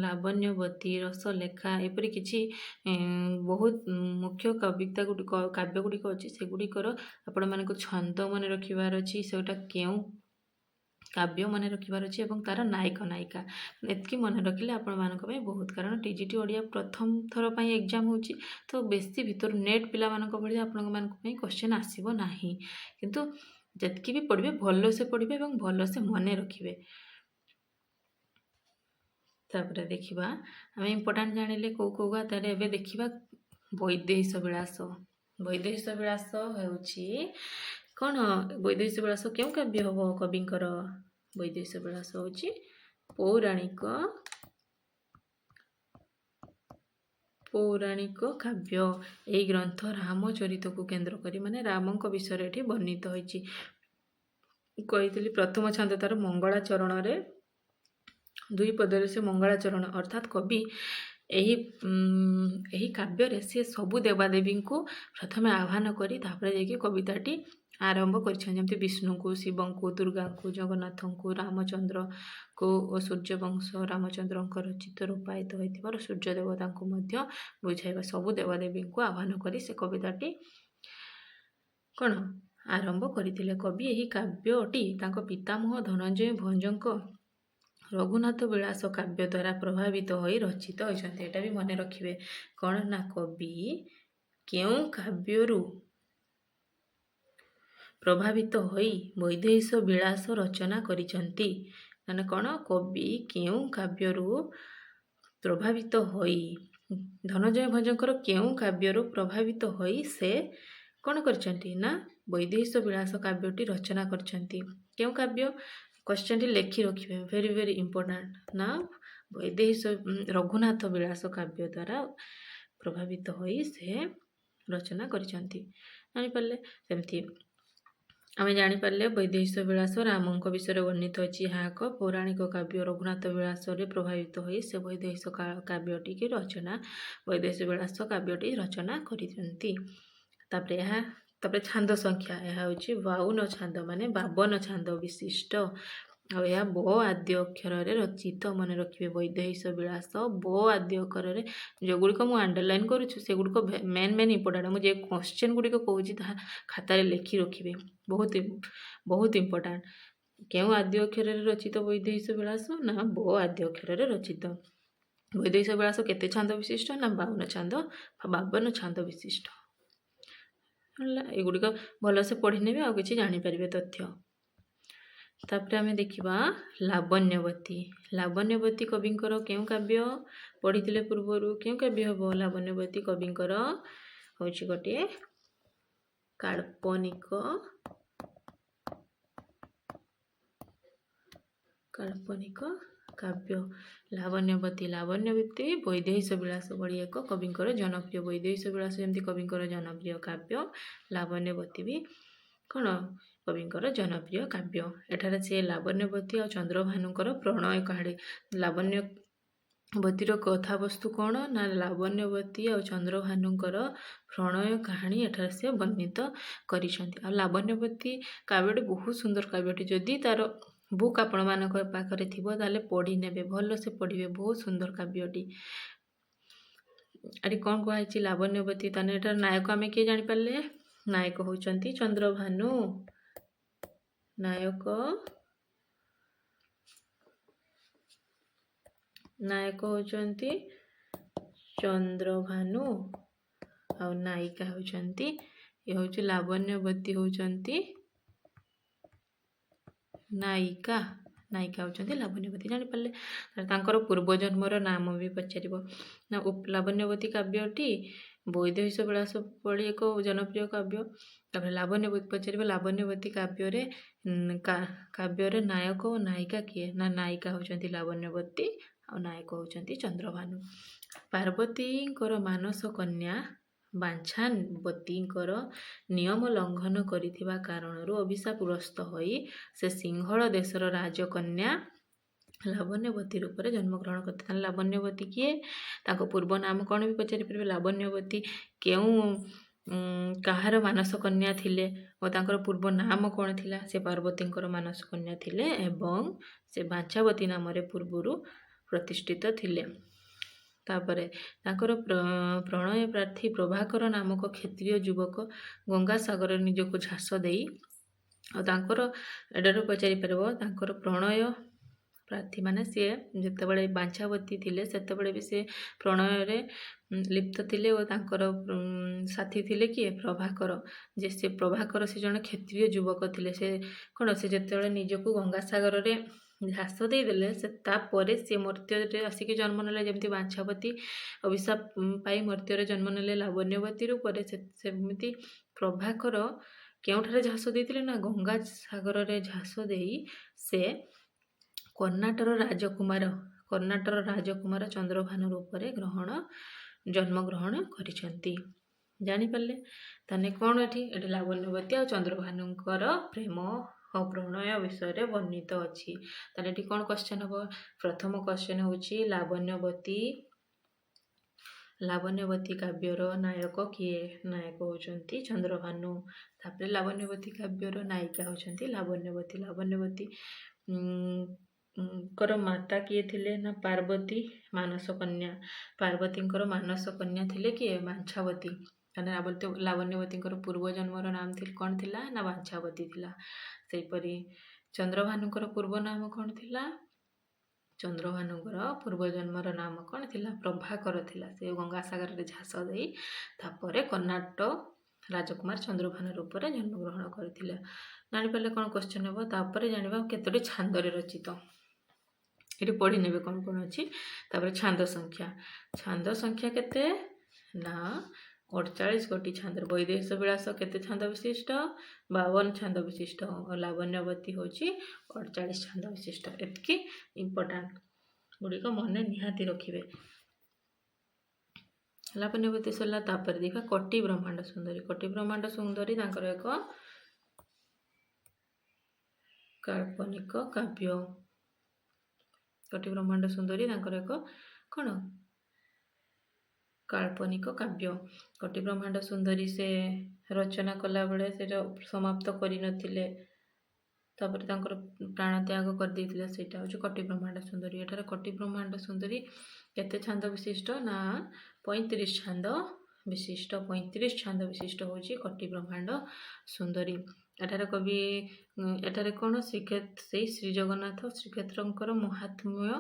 ଲାବଣ୍ୟବତୀ, ରସଲେଖା, ଏପରି କିଛି ବହୁତ ମୁଖ୍ୟ କାବ୍ୟ ଗୁଡ଼ିକ ଅଛି। ସେଗୁଡ଼ିକର ଆପଣମାନଙ୍କୁ ଛନ୍ଦ ମନେ ରଖିବାର ଅଛି, ସେଟା କେଉଁ କାବ୍ୟ ମନେ ରଖିବାର ଅଛି, ଏବଂ ତାର ନାୟକ ନାୟିକା। ଏତିକି ମନେ ରଖିଲେ ଆପଣମାନଙ୍କ ପାଇଁ ବହୁତ। କାରଣ TGT ଓଡ଼ିଆ ପ୍ରଥମ ଥର ପାଇଁ ଏକ୍ଜାମ୍ ହେଉଛି, ତ ବେଶୀ ଭିତରୁ ନେଟ୍ ପିଲାମାନଙ୍କ ଭଳି ଆପଣମାନଙ୍କ ପାଇଁ କ୍ୱେଶ୍ଚନ୍ ଆସିବ ନାହିଁ। କିନ୍ତୁ ଯେତିକି ବି ପଢ଼ିବେ ଭଲସେ ପଢ଼ିବେ ଏବଂ ଭଲସେ ମନେ ରଖିବେ। ତାପରେ ଦେଖିବା ଆମେ ଇମ୍ପୋର୍ଟାଣ୍ଟ ଜାଣିଲେ କେଉଁ ତାହେଲେ ଏବେ ଦେଖିବା ବୈଦେହୀଶ ବିଳାସ। ବୈଦେହୀଶ ବିଳାସ ହେଉଛି କ'ଣ? ବୈଦେହୀଶ ବିଳାସ କେଉଁ କାବ୍ୟ ହେବ କବିଙ୍କର? ବୈଦେହୀଶ ବିଳାସ ହେଉଛି ପୌରାଣିକ କାବ୍ୟ। ଏହି ଗ୍ରନ୍ଥ ରାମଚରିତକୁ କେନ୍ଦ୍ର କରି ମାନେ ରାମଙ୍କ ବିଷୟରେ ଏଠି ବର୍ଣ୍ଣିତ ହୋଇଛି। କହିଥିଲି ପ୍ରଥମ ଛାନ୍ଦ ତାର ମଙ୍ଗଳାଚରଣରେ, 2 ପଦରେ ସେ ମଙ୍ଗଳାଚରଣ ଅର୍ଥାତ୍ କବି ଏହି କାବ୍ୟରେ ସେ ସବୁ ଦେବାଦେବୀଙ୍କୁ ପ୍ରଥମେ ଆହ୍ୱାନ କରି ତାପରେ ଯାଇକି କବିତାଟି ଆରମ୍ଭ କରିଛନ୍ତି। ଯେମିତି ବିଷ୍ଣୁଙ୍କୁ, ଶିବଙ୍କୁ, ଦୁର୍ଗାଙ୍କୁ, ଜଗନ୍ନାଥଙ୍କୁ, ରାମଚନ୍ଦ୍ରକୁ ଓ ସୂର୍ଯ୍ୟବଂଶ ରାମଚନ୍ଦ୍ରଙ୍କ ରଚିତ ରୂପାୟିତ ହୋଇଥିବାର ସୂର୍ଯ୍ୟ ଦେବତାଙ୍କୁ ମଧ୍ୟ ବୁଝାଇବା। ସବୁ ଦେବାଦେବୀଙ୍କୁ ଆହ୍ୱାନ କରି ସେ କବିତାଟି କ'ଣ ଆରମ୍ଭ କରିଥିଲେ। କବି ଏହି କାବ୍ୟଟି ତାଙ୍କ ପିତାମହ ଧନଞ୍ଜୟ ଭଞ୍ଜଙ୍କ ରଘୁନାଥ ବିଳାସ କାବ୍ୟ ଦ୍ୱାରା ପ୍ରଭାବିତ ହୋଇ ରଚିତ ହୋଇଛନ୍ତି। ଏଇଟା ବି ମନେ ରଖିବେ। କ'ଣ ନା କବି କେଉଁ କାବ୍ୟରୁ ପ୍ରଭାବିତ ହୋଇ ବୈଦେହୀଶ ବିଳାସ ରଚନା କରିଛନ୍ତି? ମାନେ କ'ଣ? କବି କେଉଁ କାବ୍ୟରୁ ପ୍ରଭାବିତ ହୋଇ, ଧନଞ୍ଜୟ ଭଞ୍ଜଙ୍କର କେଉଁ କାବ୍ୟରୁ ପ୍ରଭାବିତ ହୋଇ ସେ କ'ଣ କରିଛନ୍ତି? ନା ବୈଦେହୀଶ ବିଳାସ କାବ୍ୟଟି ରଚନା କରିଛନ୍ତି। କେଉଁ କାବ୍ୟ? କ୍ୱେଶ୍ଚନଟି ଲେଖି ରଖିବେ, ଭେରି ଭେରି ଇମ୍ପୋର୍ଟାଣ୍ଟ। ନା ବୈଦେହୀଶ ରଘୁନାଥ ବିଳାସ କାବ୍ୟ ଦ୍ୱାରା ପ୍ରଭାବିତ ହୋଇ ସେ ରଚନା କରିଛନ୍ତି। ଜାଣିପାରିଲେ? ସେମିତି ଆମେ ଜାଣିପାରିଲେ ବୈଦେହୀଶ ବିଳାସ ରାମଙ୍କ ବିଷୟରେ ବର୍ଣ୍ଣିତ ଅଛି। ଏହା ଏକ ପୌରାଣିକ କାବ୍ୟ। ରଘୁନାଥ ବିଳାସରେ ପ୍ରଭାବିତ ହୋଇ ସେ ବୈଦେହୀଶ କାବ୍ୟଟିକି ବୈଦେହୀଶ ବିଳାସ କାବ୍ୟଟି ରଚନା କରିଛନ୍ତି। ତାପରେ ଛାନ୍ଦ ସଂଖ୍ୟା, ଏହା ହେଉଛି 52 ଛାନ୍ଦ, ମାନେ 52 ଛାନ୍ଦ ବିଶିଷ୍ଟ। ଆଉ ଏହା ବ ଆଦ୍ୟ ଅକ୍ଷରରେ ରଚିତ। ମନେ ରଖିବେ ବୈଦେହୀଶ ବିଳାସ ବ ଆଦ୍ୟ ଅକ୍ଷରରେ। ଯେଉଁଗୁଡ଼ିକ ମୁଁ ଆଣ୍ଡରଲାଇନ୍ କରୁଛି ସେଗୁଡ଼ିକ ମେନ୍ ଇମ୍ପୋର୍ଟାଣ୍ଟ। ମୁଁ ଯେ କ୍ୱେଶ୍ଚନ୍ ଗୁଡ଼ିକ କହୁଛି ତାହା ଖାତାରେ ଲେଖି ରଖିବେ, ବହୁତ ଇମ୍ପୋର୍ଟାଣ୍ଟ। କେଉଁ ଆଦ୍ୟ ଅକ୍ଷରରେ ରଚିତ ବୈଦେହୀଶ ବିଳାସ? ନା ବ ଆଦ୍ୟ ଅକ୍ଷରରେ ରଚିତ। ବୈଦେହୀଶ ବିଳାସ କେତେ ଛାନ୍ଦ ବିଶିଷ୍ଟ? ନା 52 ଛାନ୍ଦ ବିଶିଷ୍ଟ। ଏଗୁଡ଼ିକ ଭଲସେ ପଢ଼ି ନେବେ, ଆଉ କିଛି ଜାଣିପାରିବେ ତଥ୍ୟ। ତାପରେ ଆମେ ଦେଖିବା ଲାବଣ୍ୟବତୀ। ଲାବଣ୍ୟବତୀ କବିଙ୍କର କେଉଁ କାବ୍ୟ? ପଢ଼ିଥିଲେ ପୂର୍ବରୁ। କେଉଁ କାବ୍ୟ ହେବ? ଲାବଣ୍ୟବତୀ କବିଙ୍କର ହେଉଛି ଗୋଟିଏ କାଳ୍ପନିକ କାବ୍ୟ। ଲାବଣ୍ୟବତୀ ବୈଦେହୀଶ ବିଳାସ ଭଳି ଏକ କବିଙ୍କର ଜନପ୍ରିୟ। ବୈଦେହୀଶ ବିଳାସ ଯେମିତି କବିଙ୍କର ଜନପ୍ରିୟ କାବ୍ୟ, ଲାବଣ୍ୟବତୀ ବି କ'ଣ କବିଙ୍କର ଜନପ୍ରିୟ କାବ୍ୟ। ଏଠାରେ ସେ ଲାବଣ୍ୟବତୀ ଆଉ ଚନ୍ଦ୍ରଭାନୁଙ୍କର ପ୍ରଣୟ କାହାଣୀ। ଲାବଣ୍ୟବତୀର କଥାବସ୍ତୁ କ'ଣ? ନା ଲାବଣ୍ୟବତୀ ଆଉ ଚନ୍ଦ୍ରଭାନୁଙ୍କର ପ୍ରଣୟ କାହାଣୀ ଏଠାରେ ସେ ବର୍ଣ୍ଣିତ କରିଛନ୍ତି। ଆଉ ଲାବଣ୍ୟବତୀ କାବ୍ୟଟି ବହୁତ ସୁନ୍ଦର କାବ୍ୟଟି। ଯଦି ତାର ବୁକ୍ ଆପଣମାନଙ୍କ ପାଖରେ ଥିବ ତାହେଲେ ପଢ଼ି ନେବେ, ଭଲସେ ପଢ଼ିବେ। ବହୁତ ସୁନ୍ଦର କାବ୍ୟଟି। ଆରେ କ'ଣ କୁହାଯାଇଛି ଲାବଣ୍ୟବତୀ? ତାହେଲେ ଏଠାର ନାୟକ ଆମେ କିଏ ଜାଣିପାରିଲେ? ନାୟକ ହେଉଛନ୍ତି ଚନ୍ଦ୍ରଭାନୁ। ନାୟକ ହେଉଛନ୍ତି ଚନ୍ଦ୍ରଭାନୁ ଆଉ ନାୟିକା ହେଉଛନ୍ତି ଲାବଣ୍ୟବତୀ ହେଉଛନ୍ତି ନାୟିକା ହେଉଛନ୍ତି ଲାବଣ୍ୟବତୀ। ଜାଣିପାରିଲେ? ତାଙ୍କର ପୂର୍ବଜନ୍ମର ନାମ ବି ପଚାରିବ। ନା ଲାବଣ୍ୟବତୀ କାବ୍ୟଟି ବୈଦେହୀଶ ବିଳାସ ଭଳି ଏକ ଜନପ୍ରିୟ କାବ୍ୟ। ତାପରେ ଲାବଣ୍ୟବତୀ ପଚାରିବ। ଲାବଣ୍ୟବତୀ କାବ୍ୟରେ ନାୟକ ଓ ନାୟିକା କିଏ? ନା ନାୟିକା ହେଉଛନ୍ତି ଲାବଣ୍ୟବତୀ ଆଉ ନାୟକ ହେଉଛନ୍ତି ଚନ୍ଦ୍ରଭାନୁ। ପାର୍ବତୀଙ୍କର ମାନସ କନ୍ୟା ବାଞ୍ଛାବତୀଙ୍କର ନିୟମ ଲଙ୍ଘନ କରିଥିବା କାରଣରୁ ଅଭିଶାପଗ୍ରସ୍ତ ହୋଇ ସେ ସିଂହଳ ଦେଶର ରାଜକନ୍ୟା ଲାବଣ୍ୟବତୀ ରୂପରେ ଜନ୍ମଗ୍ରହଣ କରିଥିଲେ। ଲାବଣ୍ୟବତୀ କିଏ? ତାଙ୍କ ପୂର୍ବ ନାମ କ'ଣ ବି ପଚାରିପାରିବେ। ଲାବଣ୍ୟବତୀ କାହାର ମାନସ କନ୍ୟା ଥିଲେ ଓ ତାଙ୍କର ପୂର୍ବ ନାମ କ'ଣ ଥିଲା? ସେ ପାର୍ବତୀଙ୍କର ମାନସ କନ୍ୟା ଥିଲେ ଏବଂ ସେ ବାଞ୍ଛାବତୀ ନାମରେ ପୂର୍ବରୁ ପ୍ରତିଷ୍ଠିତ ଥିଲେ। ତାପରେ ତାଙ୍କର ପ୍ରଣୟ ପ୍ରାର୍ଥୀ ପ୍ରଭାକର ନାମକ କ୍ଷତ୍ରିୟ ଯୁବକ ଗଙ୍ଗାସାଗରରେ ନିଜକୁ ଝାସ ଦେଇ, ଆଉ ତାଙ୍କର ଏଠାରୁ ପଚାରିପାରିବ ତାଙ୍କର ପ୍ରଣୟ ପ୍ରାର୍ଥୀ ମାନେ ସିଏ ଯେତେବେଳେ ବାଞ୍ଛାବତୀ ଥିଲେ ସେତେବେଳେ ବି ସେ ପ୍ରଣୟରେ ଲିପ୍ତ ଥିଲେ ଓ ତାଙ୍କର ସାଥୀ ଥିଲେ କିଏ? ପ୍ରଭାକର। ଯେ ସେ ପ୍ରଭାକର ସେ ଜଣେ କ୍ଷତ୍ରିୟ ଯୁବକ ଥିଲେ। ସେ କ'ଣ ସେ ଯେତେବେଳେ ନିଜକୁ ଗଙ୍ଗାସାଗରରେ ଝାସ ଦେଇଦେଲେ ସେ ତାପରେ ସେ ମର୍ତ୍ତ୍ୟରେ ଆସିକି ଜନ୍ମ ନେଲେ। ଯେମିତି ବାଞ୍ଛାବତୀ ଅଭିଶାପ ପାଇ ମର୍ତ୍ତ୍ୟରେ ଜନ୍ମ ନେଲେ ଲାବଣ୍ୟବତୀ ରୂପରେ, ସେମିତି ପ୍ରଭାକର କେଉଁଠାରେ ଝାସ ଦେଇଥିଲେ ନା ଗଙ୍ଗାସାଗରରେ ଝାସ ଦେଇ ସେ କର୍ଣ୍ଣାଟର ରାଜକୁମାର ଚନ୍ଦ୍ରଭାନୁ ରୂପରେ ଜନ୍ମଗ୍ରହଣ କରିଛନ୍ତି। ଜାଣିପାରିଲେ? ତାହେଲେ କ'ଣ ଏଠି ଲାବଣ୍ୟବତୀ ଆଉ ଚନ୍ଦ୍ରଭାନୁଙ୍କର ପ୍ରେମ ଓ ପ୍ରଣୟ ବିଷୟରେ ବର୍ଣ୍ଣିତ ଅଛି। ତାହେଲେ ଏଠି କ'ଣ କ୍ୱେଶ୍ଚନ୍ ହେବ? ପ୍ରଥମ କ୍ୱେଶ୍ଚନ୍ ହେଉଛି ଲାବଣ୍ୟବତୀ କାବ୍ୟର ନାୟକ କିଏ? ନାୟକ ହେଉଛନ୍ତି ଚନ୍ଦ୍ରଭାନୁ। ତାପରେ ଲାବଣ୍ୟବତୀ କାବ୍ୟର ନାୟିକା ହେଉଛନ୍ତି ଲାବଣ୍ୟବତୀ। ଙ୍କର ମାତା କିଏ ଥିଲେ? ନା ପାର୍ବତୀ ମାନସ କନ୍ୟା। ପାର୍ବତୀଙ୍କର ମାନସ କନ୍ୟା ଥିଲେ କିଏ? ବାଞ୍ଛାବତୀ। ତାହେଲେ ଲାବଣ୍ୟବତୀଙ୍କର ପୂର୍ବଜନ୍ମର ନାମ କ'ଣ ଥିଲା? ନା ବାଞ୍ଛାବତୀ ଥିଲା। ସେହିପରି ଚନ୍ଦ୍ରଭାନୁଙ୍କର ପୂର୍ବ ନାମ କ'ଣ ଥିଲା? ଚନ୍ଦ୍ରଭାନୁଙ୍କର ପୂର୍ବଜନ୍ମର ନାମ କ'ଣ ଥିଲା? ପ୍ରଭାକର ଥିଲା। ସେ ଗଙ୍ଗାସାଗରରେ ଝାସ ଦେଇ ତାପରେ କର୍ଣ୍ଣାଟ ରାଜକୁମାର ଚନ୍ଦ୍ରଭାନୁ ରୂପରେ ଜନ୍ମଗ୍ରହଣ କରିଥିଲେ। ଜାଣିପାରିଲେ କ'ଣ କ୍ୱେଶ୍ଚନ୍ ହେବ? ତାପରେ ଜାଣିବା କେତୋଟି ଛାନ୍ଦରେ ରଚିତ। ଏଠି ପଢ଼ି ନେବେ କ'ଣ କ'ଣ ଅଛି। ତାପରେ ଛାନ୍ଦ ସଂଖ୍ୟା କେତେ? ନା 48 ଗୋଟି ଛାନ୍ଦରେ। ବୈଦେହୀଶ ବିଳାସ କେତେ ଛାନ୍ଦ ବିଶିଷ୍ଟ? 52 ଛାନ୍ଦ ବିଶିଷ୍ଟ। ଲାବଣ୍ୟବତୀ ହେଉଛି 48 ଛାନ୍ଦ ବିଶିଷ୍ଟ। ଏତିକି ଇମ୍ପୋର୍ଟାଣ୍ଟ ଗୁଡ଼ିକ ମନେ ନିହାତି ରଖିବେ। ଲାବଣ୍ୟବତୀ ସରିଲା। ତାପରେ ଦେଖିବା କଟି ବ୍ରହ୍ମାଣ୍ଡ ସୁନ୍ଦରୀ ତାଙ୍କର ଏକ କାଳ୍ପନିକ କାବ୍ୟ। କଟି ବ୍ରହ୍ମାଣ୍ଡ ସୁନ୍ଦରୀ ତାଙ୍କର ଏକ କ'ଣ? କାଳ୍ପନିକ କାବ୍ୟ। କଟି ବ୍ରହ୍ମାଣ୍ଡ ସୁନ୍ଦରୀ ସେ ରଚନା କଲାବେଳେ ସେଇଟା ସମାପ୍ତ କରିନଥିଲେ, ତାପରେ ତାଙ୍କର ପ୍ରାଣ ତ୍ୟାଗ କରିଦେଇଥିଲେ। ସେଇଟା ହେଉଛି କଟି ବ୍ରହ୍ମାଣ୍ଡ ସୁନ୍ଦରୀ। ଏଠାରେ କଟି ବ୍ରହ୍ମାଣ୍ଡ ସୁନ୍ଦରୀ କେତେ ଛାନ୍ଦ ବିଶିଷ୍ଟ? ନା 35 ଛାନ୍ଦ ବିଶିଷ୍ଟ। 35 ଛାନ୍ଦ ବିଶିଷ୍ଟ ହେଉଛି କଟି ବ୍ରହ୍ମାଣ୍ଡ ସୁନ୍ଦରୀ। ଏଠାରେ କ'ଣ? ସେଇ ଶ୍ରୀ ଜଗନ୍ନାଥ ଶ୍ରୀକ୍ଷେତ୍ରଙ୍କର ମହାତ୍ମ୍ୟ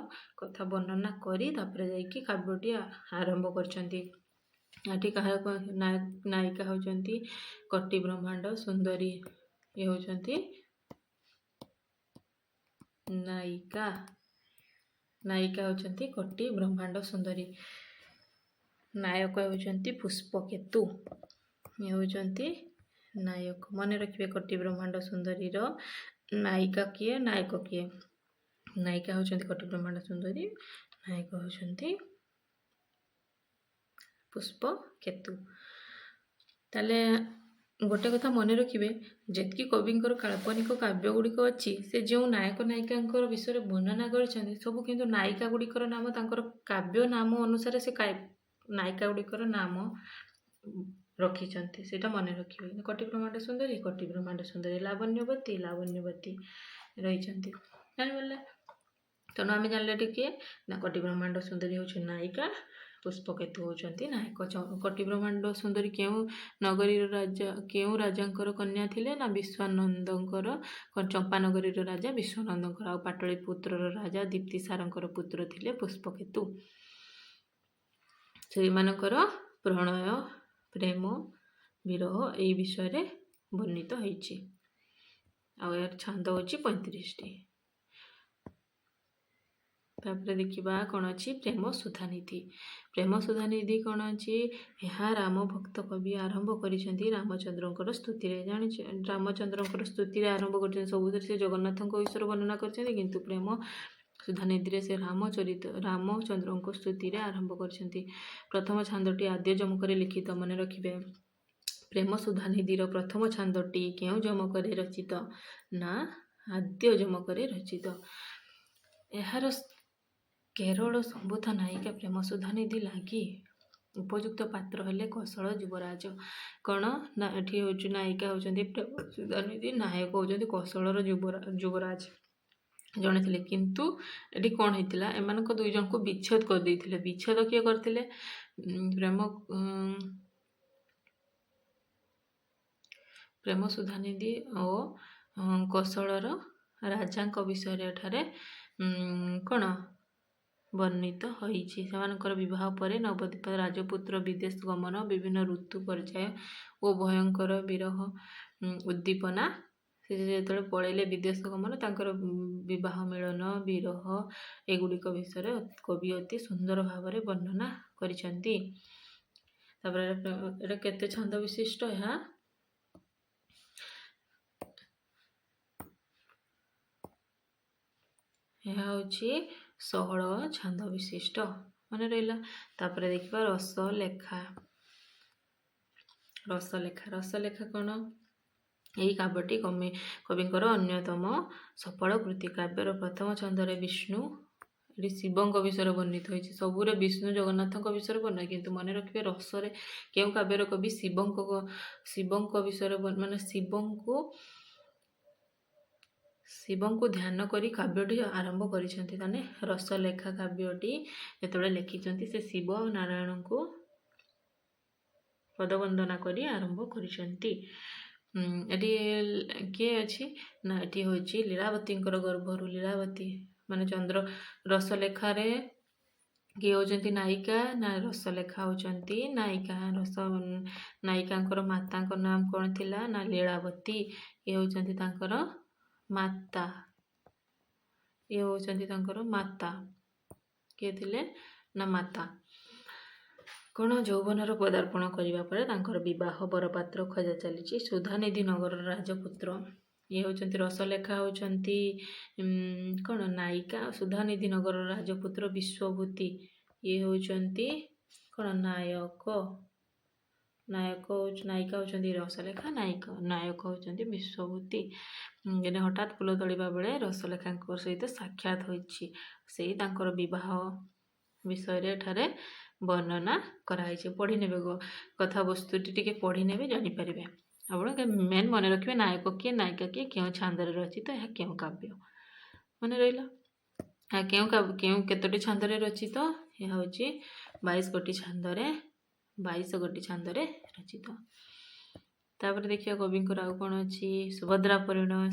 କଥା ବର୍ଣ୍ଣନା କରି ତାପରେ ଯାଇକି କାବ୍ୟଟି ଆରମ୍ଭ କରିଛନ୍ତି। ଏଠି କାହାର ନାୟିକା ହେଉଛନ୍ତି କଟି ବ୍ରହ୍ମାଣ୍ଡ ସୁନ୍ଦରୀ। ଇଏ ହେଉଛନ୍ତି ନାୟିକା ହେଉଛନ୍ତି କଟି ବ୍ରହ୍ମାଣ୍ଡ ସୁନ୍ଦରୀ। ନାୟକ ହେଉଛନ୍ତି ପୁଷ୍ପକେତୁ। ଇଏ ହେଉଛନ୍ତି ନାୟକ। ମନେ ରଖିବେ କଟି ବ୍ରହ୍ମାଣ୍ଡ ସୁନ୍ଦରୀର ନାୟିକା କିଏ? ନାୟକ କିଏ? ନାୟିକା ହେଉଛନ୍ତି କଟି ବ୍ରହ୍ମାଣ୍ଡ ସୁନ୍ଦରୀ, ନାୟକ ହେଉଛନ୍ତି ପୁଷ୍ପକେତୁ। ତାହେଲେ ଗୋଟେ କଥା ମନେ ରଖିବେ, ଯେତିକି କବିଙ୍କର କାଳ୍ପନିକ କାବ୍ୟ ଗୁଡ଼ିକ ଅଛି, ସେ ଯେଉଁ ନାୟକ ନାୟିକାଙ୍କର ବିଷୟରେ ବର୍ଣ୍ଣନା କରିଛନ୍ତି ସବୁ କିନ୍ତୁ ନାୟିକା ଗୁଡ଼ିକର ନାମ ତାଙ୍କର କାବ୍ୟ ନାମ ଅନୁସାରେ ସେ ନାୟିକା ଗୁଡ଼ିକର ନାମ ରଖିଛନ୍ତି। ସେଇଟା ମନେ ରଖିବେ। କଟି ବ୍ରହ୍ମାଣ୍ଡ ସୁନ୍ଦରୀ, ଲାବଣ୍ୟବତୀ ରହିଛନ୍ତି। ଜାଣିପାରିଲେ? ତେଣୁ ଆମେ ଜାଣିଲେ ଏଠି କିଏ? ନା କଟି ବ୍ରହ୍ମାଣ୍ଡ ସୁନ୍ଦରୀ ହେଉଛି ନାୟିକା, ପୁଷ୍ପକେତୁ ହେଉଛନ୍ତି ନାୟକ। କଟି ବ୍ରହ୍ମାଣ୍ଡ ସୁନ୍ଦରୀ କେଉଁ ରାଜାଙ୍କର କନ୍ୟା ଥିଲେ? ନା ବିଶ୍ୱାନନ୍ଦଙ୍କର, ଚମ୍ପାନଗରୀର ରାଜା ବିଶ୍ୱାନନ୍ଦଙ୍କର। ଆଉ ପାଟଳୀପୁତ୍ରର ରାଜା ଦୀପ୍ତିସାରଙ୍କର ପୁତ୍ର ଥିଲେ ପୁଷ୍ପକେତୁ। ସେମାନଙ୍କର ପ୍ରଣୟ, ପ୍ରେମ, ବିରହ ଏହି ବିଷୟରେ ବର୍ଣ୍ଣିତ ହେଇଛି। ଆଉ ଏହାର ଛାନ୍ଦ ହେଉଛି 35ଟି। ତାପରେ ଦେଖିବା କ'ଣ ଅଛି? ପ୍ରେମ ସୁଧାନିଧି କ'ଣ ଅଛି? ଏହା ରାମ ଭକ୍ତ କବି ଆରମ୍ଭ କରିଛନ୍ତି ରାମଚନ୍ଦ୍ରଙ୍କର ସ୍ତୁତିରେ। ରାମଚନ୍ଦ୍ରଙ୍କର ସ୍ତୁତିରେ ଆରମ୍ଭ କରିଛନ୍ତି। ସବୁଥିରେ ସେ ଜଗନ୍ନାଥଙ୍କ ବିଷୟରେ ବର୍ଣ୍ଣନା କରିଛନ୍ତି, କିନ୍ତୁ ପ୍ରେମ ସୁଧାନିଧିରେ ସେ ରାମଚନ୍ଦ୍ରଙ୍କ ସ୍ତୁତିରେ ଆରମ୍ଭ କରିଛନ୍ତି। ପ୍ରଥମ ଛାନ୍ଦଟି ଆଦ୍ୟ ଯମକରେ ଲିଖିତ। ମନେ ରଖିବେ। ପ୍ରେମ ସୁଧାନିଧିର ପ୍ରଥମ ଛାନ୍ଦଟି କେଉଁ ଯମକରେ ରଚିତ? ନା ଆଦ୍ୟ ଯମକରେ ରଚିତ। ଏହାର କେରଳ ସମ୍ଭୂତ ନାୟିକା ପ୍ରେମ ସୁଧାନିଧି ଲାଗି ଉପଯୁକ୍ତ ପାତ୍ର ହେଲେ କୌଶଳ ଯୁବରାଜ। କ'ଣ? ନା ଏଠି ହେଉଛି ନାୟିକା ହେଉଛନ୍ତି ପ୍ରେମ ସୁଧାନିଧି, ନାୟକ ହେଉଛନ୍ତି କୌଶଳର ଯୁବରାଜ ଜଣେ ଥିଲେ। କିନ୍ତୁ ଏଠି କ'ଣ ହେଇଥିଲା? ଏମାନଙ୍କ ଦୁଇ ଜଣଙ୍କୁ ବିଚ୍ଛେଦ କରିଦେଇଥିଲେ। ବିଚ୍ଛେଦ କିଏ କରିଥିଲେ? ପ୍ରେମ ସୁଧାନିଧି ଓ କୌଶଳର ରାଜାଙ୍କ ବିଷୟରେ ଏଠାରେ କ'ଣ ବର୍ଣ୍ଣିତ ହୋଇଛି। ସେମାନଙ୍କର ବିବାହ ପରେ ନବଦ୍ୱୀପ ରାଜପୁତ୍ର ବିଦେଶ ଗମନ, ବିଭିନ୍ନ ଋତୁ ପର୍ଯ୍ୟାୟ ଓ ଭୟଙ୍କର ବିରହ ଉଦ୍ଦୀପନା, ସେ ଯେତେବେଳେ ପଳେଇଲେ ବିଦେଶ ଗମନ, ତାଙ୍କର ବିବାହ ମିଳନ, ବିରହ, ଏଗୁଡ଼ିକ ବିଷୟରେ କବି ଅତି ସୁନ୍ଦର ଭାବରେ ବର୍ଣ୍ଣନା କରିଛନ୍ତି। ତାପରେ ଏଇଟା କେତେ ଛନ୍ଦ ବିଶିଷ୍ଟ? ଏହା ହେଉଛି 16 ଛନ୍ଦ ବିଶିଷ୍ଟ, ମନେ ରହିଲା। ତାପରେ ଦେଖିବା ରସଲେଖା। ରସଲେଖା କ'ଣ? ଏହି କାବ୍ୟଟି କବିଙ୍କର ଅନ୍ୟତମ ସଫଳ କୃତି। କାବ୍ୟର ପ୍ରଥମ ଛନ୍ଦରେ ବିଷ୍ଣୁ, ଏଠି ଶିବଙ୍କ ବିଷୟରେ ବର୍ଣ୍ଣିତ ହୋଇଛି। ସବୁରେ ବିଷ୍ଣୁ ଜଗନ୍ନାଥଙ୍କ ବିଷୟରେ ବର୍ଣ୍ଣନା, କିନ୍ତୁ ମନେ ରଖିବେ ରସରେ କେଉଁ କାବ୍ୟର କବି ଶିବଙ୍କ ବିଷୟରେ ମାନେ ଶିବଙ୍କୁ ଧ୍ୟାନ କରି କାବ୍ୟଟି ଆରମ୍ଭ କରିଛନ୍ତି। ତାହେଲେ ରସଲେଖା କାବ୍ୟଟି ଯେତେବେଳେ ଲେଖିଛନ୍ତି, ସେ ଶିବ ନାରାୟଣଙ୍କୁ ପଦବନ୍ଦନା କରି ଆରମ୍ଭ କରିଛନ୍ତି। ଏଠି କିଏ ଅଛି ନା, ଏଠି ହେଉଛି ଲୀଳାବତୀଙ୍କର ଗର୍ଭରୁ ଲୀଳାବତୀ ମାନେ ଚନ୍ଦ୍ର। ରସଲେଖାରେ କିଏ ହେଉଛନ୍ତି ନାୟିକା? ନା, ରସଲେଖା ହେଉଛନ୍ତି ନାୟିକା। ନାୟିକାଙ୍କର ମାତାଙ୍କ ନାମ କ'ଣ ଥିଲା? ନା, ଲୀଳାବତୀ। ଇଏ ହେଉଛନ୍ତି ତାଙ୍କର ମାତା। କିଏ ଥିଲେ? ନା, ମାତା। କ'ଣ? ଯୌବନର ପଦାର୍ପଣ କରିବା ପରେ ତାଙ୍କର ବିବାହ ବରପାତ୍ର ଖୋଜା ଚାଲିଛି। ସୁଧାନିଧି ନଗରର ରାଜପୁତ୍ର, ଇଏ ହେଉଛନ୍ତି ରସଲେଖା, ହେଉଛନ୍ତି କ'ଣ? ନାୟିକା। ସୁଧାନିଧି ନଗରର ରାଜପୁତ୍ର ବିଶ୍ୱଭୂତି, ଇଏ ହେଉଛନ୍ତି କ'ଣ? ନାୟିକା ହେଉଛନ୍ତି ରସଲେଖା, ନାୟକ ହେଉଛନ୍ତି ବିଶ୍ୱଭୂତି। ଯେନେ ହଠାତ୍ ଫୁଲ ତୋଳିବା ବେଳେ ରସଲେଖାଙ୍କ ସହିତ ସାକ୍ଷାତ ହୋଇଛି, ସେଇ ତାଙ୍କର ବିବାହ ବିଷୟରେ ଏଠାରେ ବର୍ଣ୍ଣନା କରାଯାଇଛି। ପଢ଼ି ନେବେ, କଥାବସ୍ତୁଟି ଟିକେ ପଢ଼ି ନେବେ, ଜାଣିପାରିବେ। ଆପଣ ମେନ୍ ମନେ ରଖିବେ ନାୟକ କିଏ, ନାୟିକା କିଏ, କେଉଁ ଛାନ୍ଦରେ ରଚିତ, ଏହା କେଉଁ କାବ୍ୟ। ମନେ ରହିଲା। କେଉଁ କେତୋଟି ଛାନ୍ଦରେ ରଚିତ? ଏହା ହେଉଛି 22 ଗୋଟି ଛାନ୍ଦରେ ରଚିତ। ତାପରେ ଦେଖିବା କବିଙ୍କର ଆଉ କ'ଣ ଅଛି? ସୁଭଦ୍ରା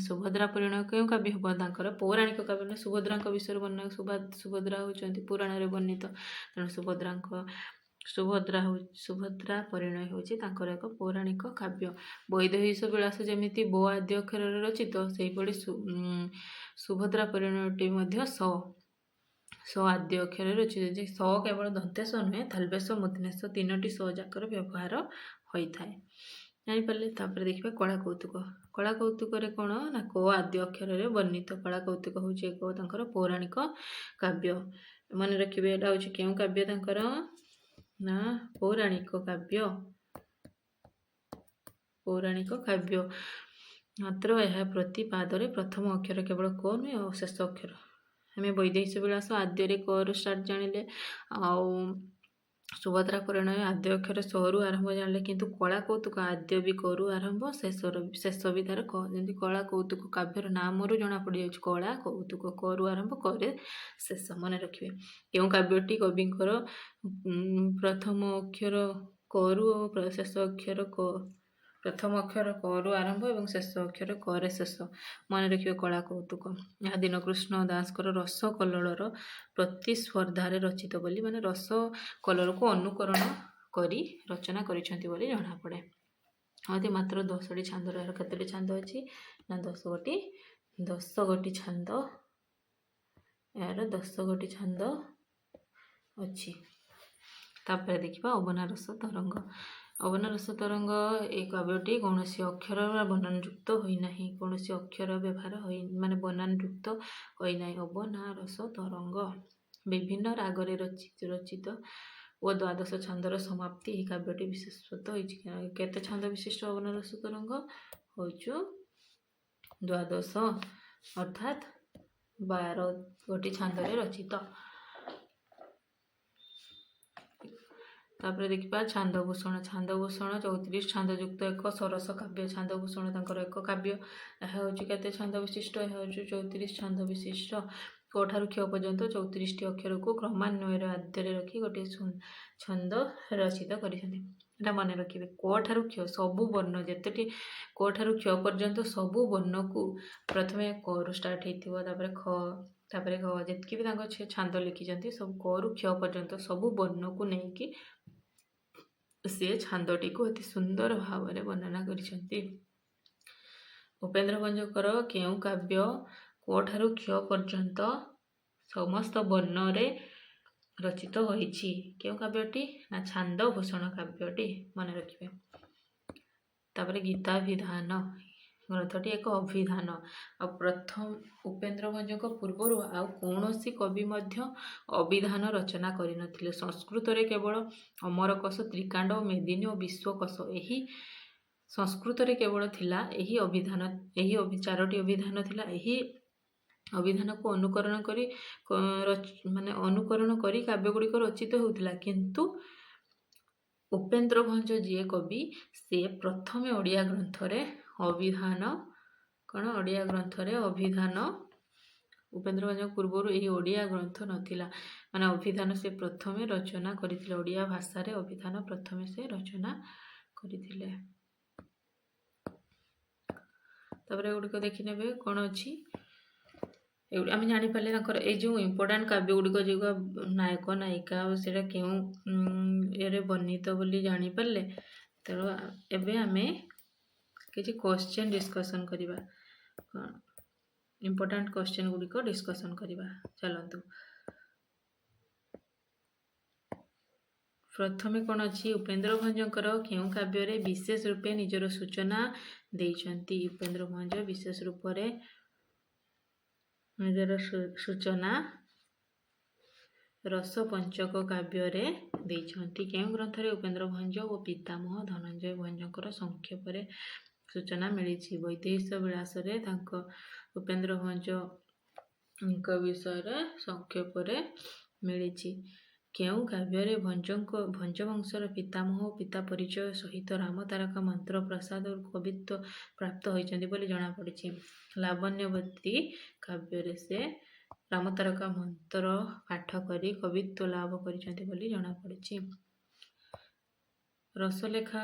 ପରିଣୟ କେଉଁ କାବ୍ୟ ହେବ? ତାଙ୍କର ପୌରାଣିକ କାବ୍ୟ। ସୁଭଦ୍ରାଙ୍କ ବିଷୟରେ ବର୍ଣ୍ଣନା, ସୁଭଦ୍ରା ହେଉଛନ୍ତି ପୁରାଣରେ ବର୍ଣ୍ଣିତ। ତେଣୁ ସୁଭଦ୍ରା ପରିଣୟ ହେଉଛି ତାଙ୍କର ଏକ ପୌରାଣିକ କାବ୍ୟ। ବୈଦେହୀଶ ବିଳାସ ଯେମିତି ବୋ ଆଦ୍ୟ ଅକ୍ଷରରେ ରଚିତ, ସେହିଭଳି ସୁଭଦ୍ରା ପରିଣୟଟି ମଧ୍ୟ ସ ଆଦ୍ୟ ଅକ୍ଷରରେ ରଚିତ। ଯେ ସ କେବଳ ଦନ୍ତେଶ ନୁହେଁ, ତାଲବେଶ, ମୂର୍ଧନ୍ୟସ୍ଥ ତିନୋଟି ସ ଯାକର ବ୍ୟବହାର ହୋଇଥାଏ। ଜାଣିପାରିଲେ। ତାପରେ ଦେଖିବା କଳା କୌତୁକ। କଳା କୌତୁକରେ କ'ଣ? ନା, କ ଆଦ୍ୟ ଅକ୍ଷରରେ ବର୍ଣ୍ଣିତ। କଳା କୌତୁକ ହେଉଛି ଏକ ତାଙ୍କର ପୌରାଣିକ କାବ୍ୟ। ମନେ ରଖିବେ, ଏଇଟା ହେଉଛି କେଉଁ କାବ୍ୟ ତାଙ୍କର? ନା, ପୌରାଣିକ କାବ୍ୟ। ମାତ୍ର ଏହା ପ୍ରତି ପାଦରେ ପ୍ରଥମ ଅକ୍ଷର କେବଳ କ ନୁହେଁ, ଆଉ ଶେଷ ଅକ୍ଷର। ଆମେ ବୈଦେହୀଶ ବିଳାସ ଆଦ୍ୟରେ କରୁ ଷ୍ଟାର୍ଟ ଜାଣିଲେ, ଆଉ ସୁଭଦ୍ରା ପରିଣୟ ଆଦ୍ୟ ଅକ୍ଷର ସରୁ ଆରମ୍ଭ ଜାଣିଲେ, କିନ୍ତୁ କଳା କୌତୁକ ଆଦ୍ୟ ବି କରୁ ଆରମ୍ଭ, ଶେଷ ବି ତାର କ। ଯେମିତି କଳା କୌତୁକ କାବ୍ୟର ନାମରୁ ଜଣାପଡ଼ିଯାଉଛି, କଳା କୌତୁକ, କରୁ ଆରମ୍ଭ, କରେ ଶେଷ। ମନେ ରଖିବେ। କେଉଁ କାବ୍ୟଟି କବିଙ୍କର ପ୍ରଥମ ଅକ୍ଷର କରୁ ଓ ଶେଷ ଅକ୍ଷର କ, ପ୍ରଥମ ଅକ୍ଷର କରୁ ଆରମ୍ଭ ଏବଂ ଶେଷ ଅକ୍ଷର କରେ ଶେଷ। ମନେ ରଖିବେ କଳା କୌତୁକ। ଏହା ଦୀନକୃଷ୍ଣ ଦାସଙ୍କର ରସ କଲ୍ଲୋଳର ପ୍ରତିସ୍ପର୍ଦ୍ଧାରେ ରଚିତ ବୋଲି, ମାନେ ରସ କଲ୍ଲୋଳକୁ ଅନୁକରଣ କରି ରଚନା କରିଛନ୍ତି ବୋଲି ଜଣାପଡ଼େ। ଆଉ ମାତ୍ର 10ଟି ଛାନ୍ଦର, ଏହାର କେତୋଟି ଛାନ୍ଦ ଅଛି? ନା, 10 ଗୋଟି ଛାନ୍ଦ। ଏହାର 10 ଗୋଟି ଛାନ୍ଦ ଅଛି। ତାପରେ ଦେଖିବା ଅବନାରସ ତରଙ୍ଗ। ଅବନାରସ ତରଙ୍ଗ, এই କାବ୍ୟଟି କୌଣସି ଅକ୍ଷରର ବନାନଯୁକ୍ତ ହୋଇନାହିଁ। କୌଣସି ଅକ୍ଷର ବ୍ୟବହାର ମାନେ ବନାନଯୁକ୍ତ ହୋଇନାହିଁ। ଅବନାରସ ତରଙ୍ଗ ବିଭିନ୍ନ ରାଗରେ ରଚିତ ଓ 12 ଛାନ୍ଦର ସମାପ୍ତି ଏହି କାବ୍ୟଟି ବିଶେଷତ୍ୱ ହୋଇଛି। କେତେ ଛାନ୍ଦ ବିଶିଷ୍ଟ ଅବନାରସ ତରଙ୍ଗ? ହେଉଛୁ 12, ଅର୍ଥାତ୍ 12 ଗୋଟି ଛାନ୍ଦରେ ରଚିତ। ତାପରେ ଦେଖିବା ଛାନ୍ଦଭୂଷଣ। 34 ଛାନ୍ଦ ଯୁକ୍ତ ଏକ ସରସ କାବ୍ୟ। ଛାନ୍ଦଭୂଷଣ ତାଙ୍କର ଏକ କାବ୍ୟ। ଏହା ହେଉଛି କେତେ ଛାନ୍ଦ ବିଶିଷ୍ଟ? ଏହା ହେଉଛି 34 ଛାନ୍ଦ ବିଶିଷ୍ଟ। କ ଠାରୁ କ୍ଷ ପର୍ଯ୍ୟନ୍ତ 34ଟି ଅକ୍ଷରକୁ କ୍ରମାନ୍ୱୟରେ ଆଦ୍ୟରେ ରଖି ଗୋଟିଏ ଛନ୍ଦ ରଚିତ କରିଛନ୍ତି। ଏଟା ମନେ ରଖିବେ। କ ଠାରୁ କ୍ଷ ସବୁ ବର୍ଣ୍ଣ, ଯେତେଟି କ ଠାରୁ କ୍ଷ ପର୍ଯ୍ୟନ୍ତ ସବୁ ବର୍ଣ୍ଣକୁ ପ୍ରଥମେ କରୁ ଷ୍ଟାର୍ଟ ହେଇଥିବ, ତାପରେ ଖ, ତାପରେ ଯେତିକି ବି ତାଙ୍କ ଛାନ୍ଦ ଲେଖିଛନ୍ତି ସବୁ କରୁ କ୍ଷୟ ପର୍ଯ୍ୟନ୍ତ ସବୁ ବର୍ଣ୍ଣକୁ ନେଇକି ସେ ଛାନ୍ଦଟିକୁ ଅତି ସୁନ୍ଦର ଭାବରେ ବର୍ଣ୍ଣନା କରିଛନ୍ତି। ଉପେନ୍ଦ୍ର ଭଞ୍ଜଙ୍କର କେଉଁ କାବ୍ୟ କୋଠାରୁ କ୍ଷୟ ପର୍ଯ୍ୟନ୍ତ ସମସ୍ତ ବର୍ଣ୍ଣରେ ରଚିତ ହୋଇଛି? କେଉଁ କାବ୍ୟଟି? ନା ଛାନ୍ଦ ଭୂଷଣ କାବ୍ୟଟି, ମନେ ରଖିବେ। ତାପରେ ଗୀତାଭିଧାନ ଗ୍ରନ୍ଥଟି ଏକ ଅଭିଧାନ। ଆଉ ପ୍ରଥମ ଉପେନ୍ଦ୍ର ଭଞ୍ଜଙ୍କ ପୂର୍ବରୁ ଆଉ କୌଣସି କବି ମଧ୍ୟ ଅଭିଧାନ ରଚନା କରିନଥିଲେ। ସଂସ୍କୃତରେ କେବଳ ଅମରକୋଷ, ତ୍ରିକାଣ୍ଡ, ମେଦିନୀ ଓ ବିଶ୍ୱକୋଷ ଏହି ସଂସ୍କୃତରେ କେବଳ ଥିଲା ଏହି ଅଭିଧାନ। ଏହି ଚାରୋଟି ଅଭିଧାନ ଥିଲା। ଏହି ଅଭିଧାନକୁ ଅନୁକରଣ କରି କାବ୍ୟ ଗୁଡ଼ିକ ରଚିତ ହେଉଥିଲା। କିନ୍ତୁ ଉପେନ୍ଦ୍ର ଭଞ୍ଜ ଯିଏ କବି, ସେ ପ୍ରଥମେ ଓଡ଼ିଆ ଗ୍ରନ୍ଥରେ ଅଭିଧାନ ଉପେନ୍ଦ୍ର ଭଞ୍ଜଙ୍କ ପୂର୍ବରୁ ଏହି ଓଡ଼ିଆ ଗ୍ରନ୍ଥ ନଥିଲା, ମାନେ ଅଭିଧାନ ସେ ପ୍ରଥମେ ରଚନା କରିଥିଲେ। ଓଡ଼ିଆ ଭାଷାରେ ଅଭିଧାନ ପ୍ରଥମେ ସେ ରଚନା କରିଥିଲେ। ତାପରେ ଏଗୁଡ଼ିକ ଦେଖିନେବେ କ'ଣ ଅଛି। ଆମେ ଜାଣିପାରିଲେ ତାଙ୍କର ଏଇ ଯେଉଁ ଇମ୍ପୋର୍ଟାଣ୍ଟ କାବ୍ୟ ଗୁଡ଼ିକ ଯେଉଁ ନାୟକ ନାୟିକା ସେଇଟା କେଉଁ ଇଏରେ ବର୍ଣ୍ଣିତ ବୋଲି ଜାଣିପାରିଲେ। ତେଣୁ ଏବେ ଆମେ କିଛି କ୍ୱେଶ୍ଚନ୍ ଡିସ୍କସନ୍ କରିବା। ଇମ୍ପୋର୍ଟାଣ୍ଟ କ୍ୱେଶ୍ଚନ୍ ଗୁଡ଼ିକ ଡିସ୍କସନ୍ କରିବା। ଚାଲନ୍ତୁ। ପ୍ରଥମେ କ'ଣ ଅଛି? ଉପେନ୍ଦ୍ର ଭଞ୍ଜଙ୍କର କେଉଁ କାବ୍ୟରେ ବିଶେଷ ରୂପେ ନିଜର ସୂଚନା ଦେଇଛନ୍ତି? ଉପେନ୍ଦ୍ର ଭଞ୍ଜ ବିଶେଷ ରୂପରେ ନିଜର ସୂଚନା ରସପଞ୍ଚକ କାବ୍ୟରେ ଦେଇଛନ୍ତି। କେଉଁ ଗ୍ରନ୍ଥରେ ଉପେନ୍ଦ୍ର ଭଞ୍ଜ ଓ ପିତାମହ ଧନଞ୍ଜୟ ଭଞ୍ଜଙ୍କର ସଂକ୍ଷେପରେ ସୂଚନା ମିଳିଛି? ବୈଦେହୀଶ ବିଳାସରେ ତାଙ୍କ ଉପେନ୍ଦ୍ର ଭଞ୍ଜଙ୍କ ବିଷୟରେ ସଂକ୍ଷେପରେ ମିଳିଛି। କେଉଁ କାବ୍ୟରେ ଭଞ୍ଜ ବଂଶର ପିତାମହ ଓ ପିତା ପରିଚୟ ସହିତ ରାମ ତାରକା ମନ୍ତ୍ର ପ୍ରସାଦରୁ କବିତ୍ୱ ପ୍ରାପ୍ତ ହୋଇଛନ୍ତି ବୋଲି ଜଣାପଡ଼ିଛି? ଲାବଣ୍ୟବତୀ କାବ୍ୟରେ ସେ ରାମ ତାରକା ମନ୍ତ୍ର ପାଠ କରି କବିତ୍ୱ ଲାଭ କରିଛନ୍ତି ବୋଲି ଜଣାପଡ଼ିଛି। ରସଲେଖା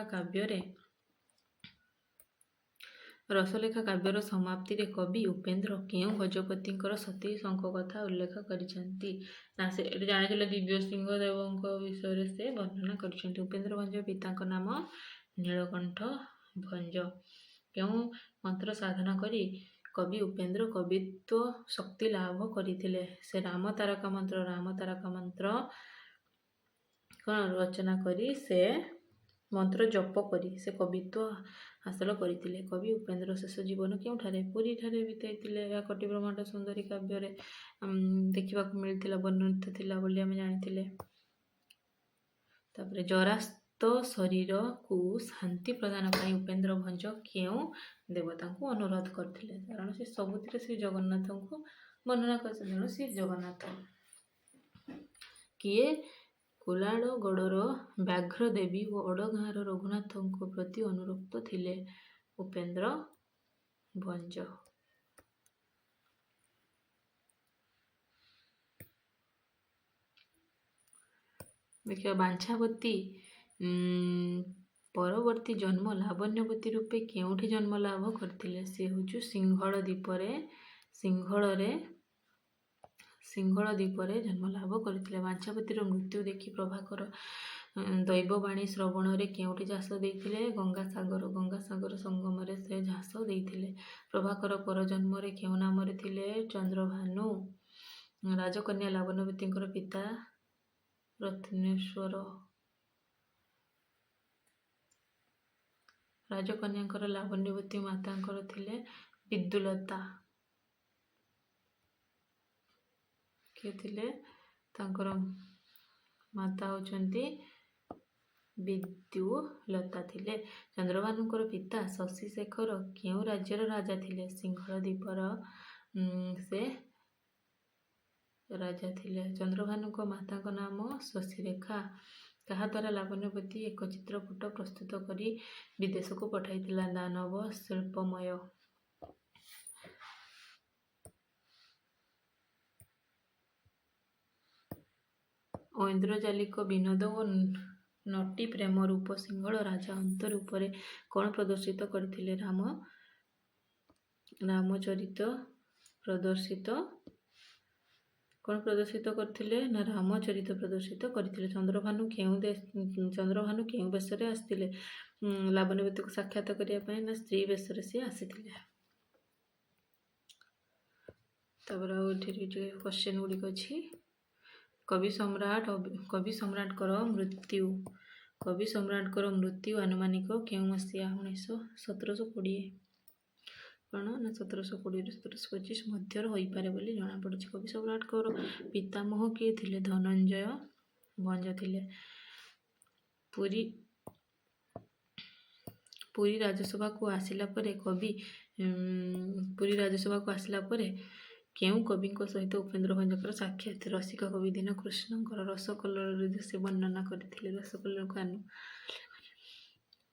କାବ୍ୟର ସମାପ୍ତିରେ କବି ଉପେନ୍ଦ୍ର କେଉଁ ଗଜପତିଙ୍କର ସତୀ ଶଙ୍କ କଥା ଉଲ୍ଲେଖ କରିଛନ୍ତି? ନା ସେ ଏଠି ଜାଣିଥିଲେ ଦିବ୍ୟସିଂହ ଦେବଙ୍କ ବିଷୟରେ ସେ ବର୍ଣ୍ଣନା କରିଛନ୍ତି। ଉପେନ୍ଦ୍ର ଭଞ୍ଜ ପିତାଙ୍କ ନାମ ନୀଳକଣ୍ଠ ଭଞ୍ଜ। କେଉଁ ମନ୍ତ୍ର ସାଧନା କରି କବି ଉପେନ୍ଦ୍ର କବିତ୍ୱ ଶକ୍ତି ଲାଭ କରିଥିଲେ? ସେ ରାମ ତାରକା ମନ୍ତ୍ର କ'ଣ ରଚନା କରି ସେ ମନ୍ତ୍ର ଜପ କରି ସେ କବିତ୍ୱ ହାସଲ କରିଥିଲେ। କବି ଉପେନ୍ଦ୍ର ଶେଷ ଜୀବନ କେଉଁଠାରେ? ପୁରୀଠାରେ ବିତାଇଥିଲେ। ଏହା କଟି ବ୍ରହ୍ମାଣ୍ଡ ସୁନ୍ଦରୀ କାବ୍ୟରେ ଦେଖିବାକୁ ମିଳିଥିଲା, ବର୍ଣ୍ଣିତ ଥିଲା ବୋଲି ଆମେ ଜାଣିଥିଲେ। ତାପରେ ଜରାସ୍ତ ଶରୀରକୁ ଶାନ୍ତି ପ୍ରଦାନ ପାଇଁ ଉପେନ୍ଦ୍ର ଭଞ୍ଜ କେଉଁ ଦେବତାଙ୍କୁ ଅନୁରୋଧ କରିଥିଲେ? କାରଣ ସେ ସବୁଥିରେ ଶ୍ରୀ ଜଗନ୍ନାଥଙ୍କୁ ବର୍ଣ୍ଣନା କରିଥିଲେ। ତେଣୁ ଶ୍ରୀ ଜଗନ୍ନାଥ। କିଏ କୋଲାଳଗଡ଼ର ବ୍ୟାଘ୍ର ଦେବୀ ଓ ଓଡ଼ଗାଁର ରଘୁନାଥଙ୍କ ପ୍ରତି ଅନୁରକ୍ତ ଥିଲେ? ଉପେନ୍ଦ୍ର ଭଞ୍ଜ। ଦେଖିବା ବାଞ୍ଛାବତୀ ପରବର୍ତ୍ତୀ ଜନ୍ମ ଲାବଣ୍ୟବତୀ ରୂପେ କେଉଁଠି ଜନ୍ମ ଲାଭ କରିଥିଲେ? ସେ ହେଉଛି ସିଂହଳ ଦ୍ୱୀପରେ ଜନ୍ମ ଲାଭ କରିଥିଲେ। ବାଞ୍ଛାବତୀର ମୃତ୍ୟୁ ଦେଖି ପ୍ରଭାକର ଦୈବବାଣୀ ଶ୍ରବଣରେ କେଉଁଠି ଝାସ ଦେଇଥିଲେ? ଗଙ୍ଗାସାଗର ସଙ୍ଗମରେ ସେ ଝାସ ଦେଇଥିଲେ। ପ୍ରଭାକର ପରଜନ୍ମରେ କେଉଁ ନାମରେ ଥିଲେ? ଚନ୍ଦ୍ରଭାନୁ। ରାଜକନ୍ୟା ଲାବଣ୍ୟବତୀଙ୍କର ପିତା ରତ୍ନେଶ୍ୱର। ରାଜକନ୍ୟାଙ୍କର ଲାବଣ୍ୟବତୀ ମାତାଙ୍କର ଥିଲେ ବିଦ୍ୟୁଲତା। କିଏ ଥିଲେ? ତାଙ୍କର ମାତା ହେଉଛନ୍ତି ବିଦ୍ୟୁଲତା ଥିଲେ। ଚନ୍ଦ୍ରଭାନୁଙ୍କର ପିତା ଶଶିଶେଖର କେଉଁ ରାଜ୍ୟର ରାଜା ଥିଲେ? ସିଂହଳ ଦ୍ୱୀପର ସେ ରାଜା ଥିଲେ। ଚନ୍ଦ୍ରଭାନୁଙ୍କ ମାତାଙ୍କ ନାମ ଶଶିରେଖା। କାହା ଦ୍ୱାରା ଲାବଣ୍ୟବତୀ ଏକ ଚିତ୍ରପଟ ପ୍ରସ୍ତୁତ କରି ବିଦେଶକୁ ପଠାଇଥିଲା? ଦାନବ ଶିଳ୍ପମୟ। ଐନ୍ଦ୍ରଜାଲିକ ବିନୋଦ ଓ ନଟି ପ୍ରେମ ରୂପ ସିଂହଳ ରାଜା ଅନ୍ତରୂପରେ କ'ଣ ପ୍ରଦର୍ଶିତ କରିଥିଲେ? ରାମଚରିତ ପ୍ରଦର୍ଶିତ କ'ଣ ପ୍ରଦର୍ଶିତ କରିଥିଲେ ନା ରାମଚରିତ ପ୍ରଦର୍ଶିତ କରିଥିଲେ। ଚନ୍ଦ୍ରଭାନୁ କେଉଁ ବେଶରେ ଆସିଥିଲେ? ଲାବଣ୍ୟବତୀକୁ ସାକ୍ଷାତ କରିବା ପାଇଁ ନା ସ୍ତ୍ରୀ ବେଶରେ ସିଏ ଆସିଥିଲେ। ତାପରେ ଆଉ ଏଠି କ୍ୱେଶ୍ଚନ୍ ଗୁଡ଼ିକ ଅଛି। କବି ସମ୍ରାଟଙ୍କର ମୃତ୍ୟୁ ଆନୁମାନିକ କେଉଁ ମସିହା? 1720। କ'ଣ ନା 1720ରୁ 1725 ମଧ୍ୟରେ ହୋଇପାରେ ବୋଲି ଜଣାପଡ଼ିଛି। କବି ସମ୍ରାଟଙ୍କର ପିତାମହ କିଏ ଥିଲେ? ଧନଞ୍ଜୟ ଭଞ୍ଜ ଥିଲେ। ପୁରୀ ରାଜସଭାକୁ ଆସିଲା ପରେ କେଉଁ କବିଙ୍କ ସହିତ ଉପେନ୍ଦ୍ର ଭଞ୍ଜଙ୍କର ସାକ୍ଷାତ? ରସିକ କବି ଦୀନକୃଷ୍ଣଙ୍କର। ରସକଲ୍ଲୋଳ ସେ ବର୍ଣ୍ଣନା କରିଥିଲେ। ରସକଲ୍ଲୋଳକୁ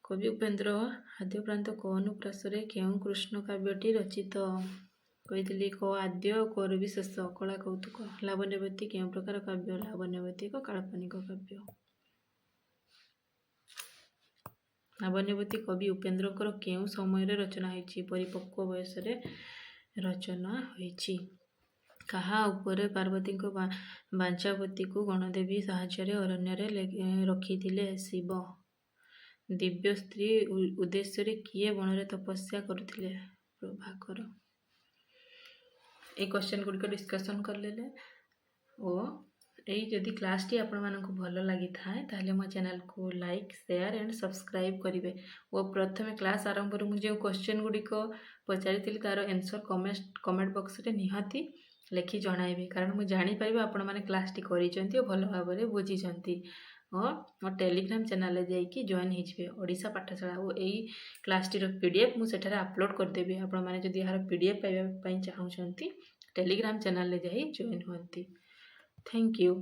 କବି ଉପେନ୍ଦ୍ର ଆଦ୍ୟପ୍ରାନ୍ତ ଅନୁପ୍ରାସରେ କେଉଁ କୃଷ୍ଣ କାବ୍ୟଟି ରଚିତ? କହିଥିଲି ଆଦ୍ୟ କବି ଶେଷ। କଳା କୌତୁକ। ଲାବଣ୍ୟବତୀ କେଉଁ ପ୍ରକାର କାବ୍ୟ? ଲାବଣ୍ୟବତୀ ଏକ କାଳ୍ପନିକ କାବ୍ୟ। ଲାବଣ୍ୟବତୀ କବି ଉପେନ୍ଦ୍ରଙ୍କର କେଉଁ ସମୟରେ ରଚନା ହୋଇଛି? ପରିପକ୍ୱ ବୟସରେ ରଚନା ହୋଇଛି। କାହା ଉପରେ ପାର୍ବତୀଙ୍କ ବାଞ୍ଛାବତୀକୁ ଗଣଦେବୀ ସାହାଯ୍ୟରେ ଅରଣ୍ୟରେ ରଖିଥିଲେ? ଶିବ। ଦିବ୍ୟ ସ୍ତ୍ରୀ ଉଦ୍ଦେଶ୍ୟରେ କିଏ ବଣରେ ତପସ୍ୟା କରୁଥିଲେ? ପ୍ରଭାକର। এই କ୍ୱେଶ୍ଚନ୍ ଗୁଡ଼ିକ ଡିସ୍କସନ୍ କରିଲେ ଓ ଏଇ ଯଦି କ୍ଲାସ୍ଟି ଆପଣମାନଙ୍କୁ ଭଲ ଲାଗିଥାଏ ତାହେଲେ ମୋ ଚ୍ୟାନେଲକୁ ଲାଇକ୍, ସେୟାର ଆଣ୍ଡ ସବସ୍କ୍ରାଇବ୍ କରିବେ। ଓ ପ୍ରଥମେ କ୍ଲାସ୍ ଆରମ୍ଭରୁ ମୁଁ ଯେଉଁ କ୍ୱେଶ୍ଚନ୍ ଗୁଡ଼ିକ ପଚାରିଥିଲି ତା'ର ଆନ୍ସର୍ କମେଣ୍ଟ ବକ୍ସରେ ନିହାତି ଲେଖି ଜଣାଇବେ, କାରଣ ମୁଁ ଜାଣିପାରିବି ଆପଣମାନେ କ୍ଲାସ୍ଟି କରିଛନ୍ତି ଓ ଭଲ ଭାବରେ ବୁଝିଛନ୍ତି। ଓ ମୋ ଟେଲିଗ୍ରାମ ଚ୍ୟାନେଲରେ ଯାଇକି ଜଏନ୍ ହେଇଯିବେ, ଓଡ଼ିଶା ପାଠଶାଳା। ଓ ଏଇ କ୍ଲାସ୍ଟିର PDF ମୁଁ ସେଠାରେ ଆପଲୋଡ଼ କରିଦେବି। ଆପଣମାନେ ଯଦି ଏହାର PDF ପାଇବା ପାଇଁ ଚାହୁଁଛନ୍ତି ଟେଲିଗ୍ରାମ ଚ୍ୟାନେଲରେ ଯାଇ ଜଏନ୍ ହୁଅନ୍ତି। Thank you.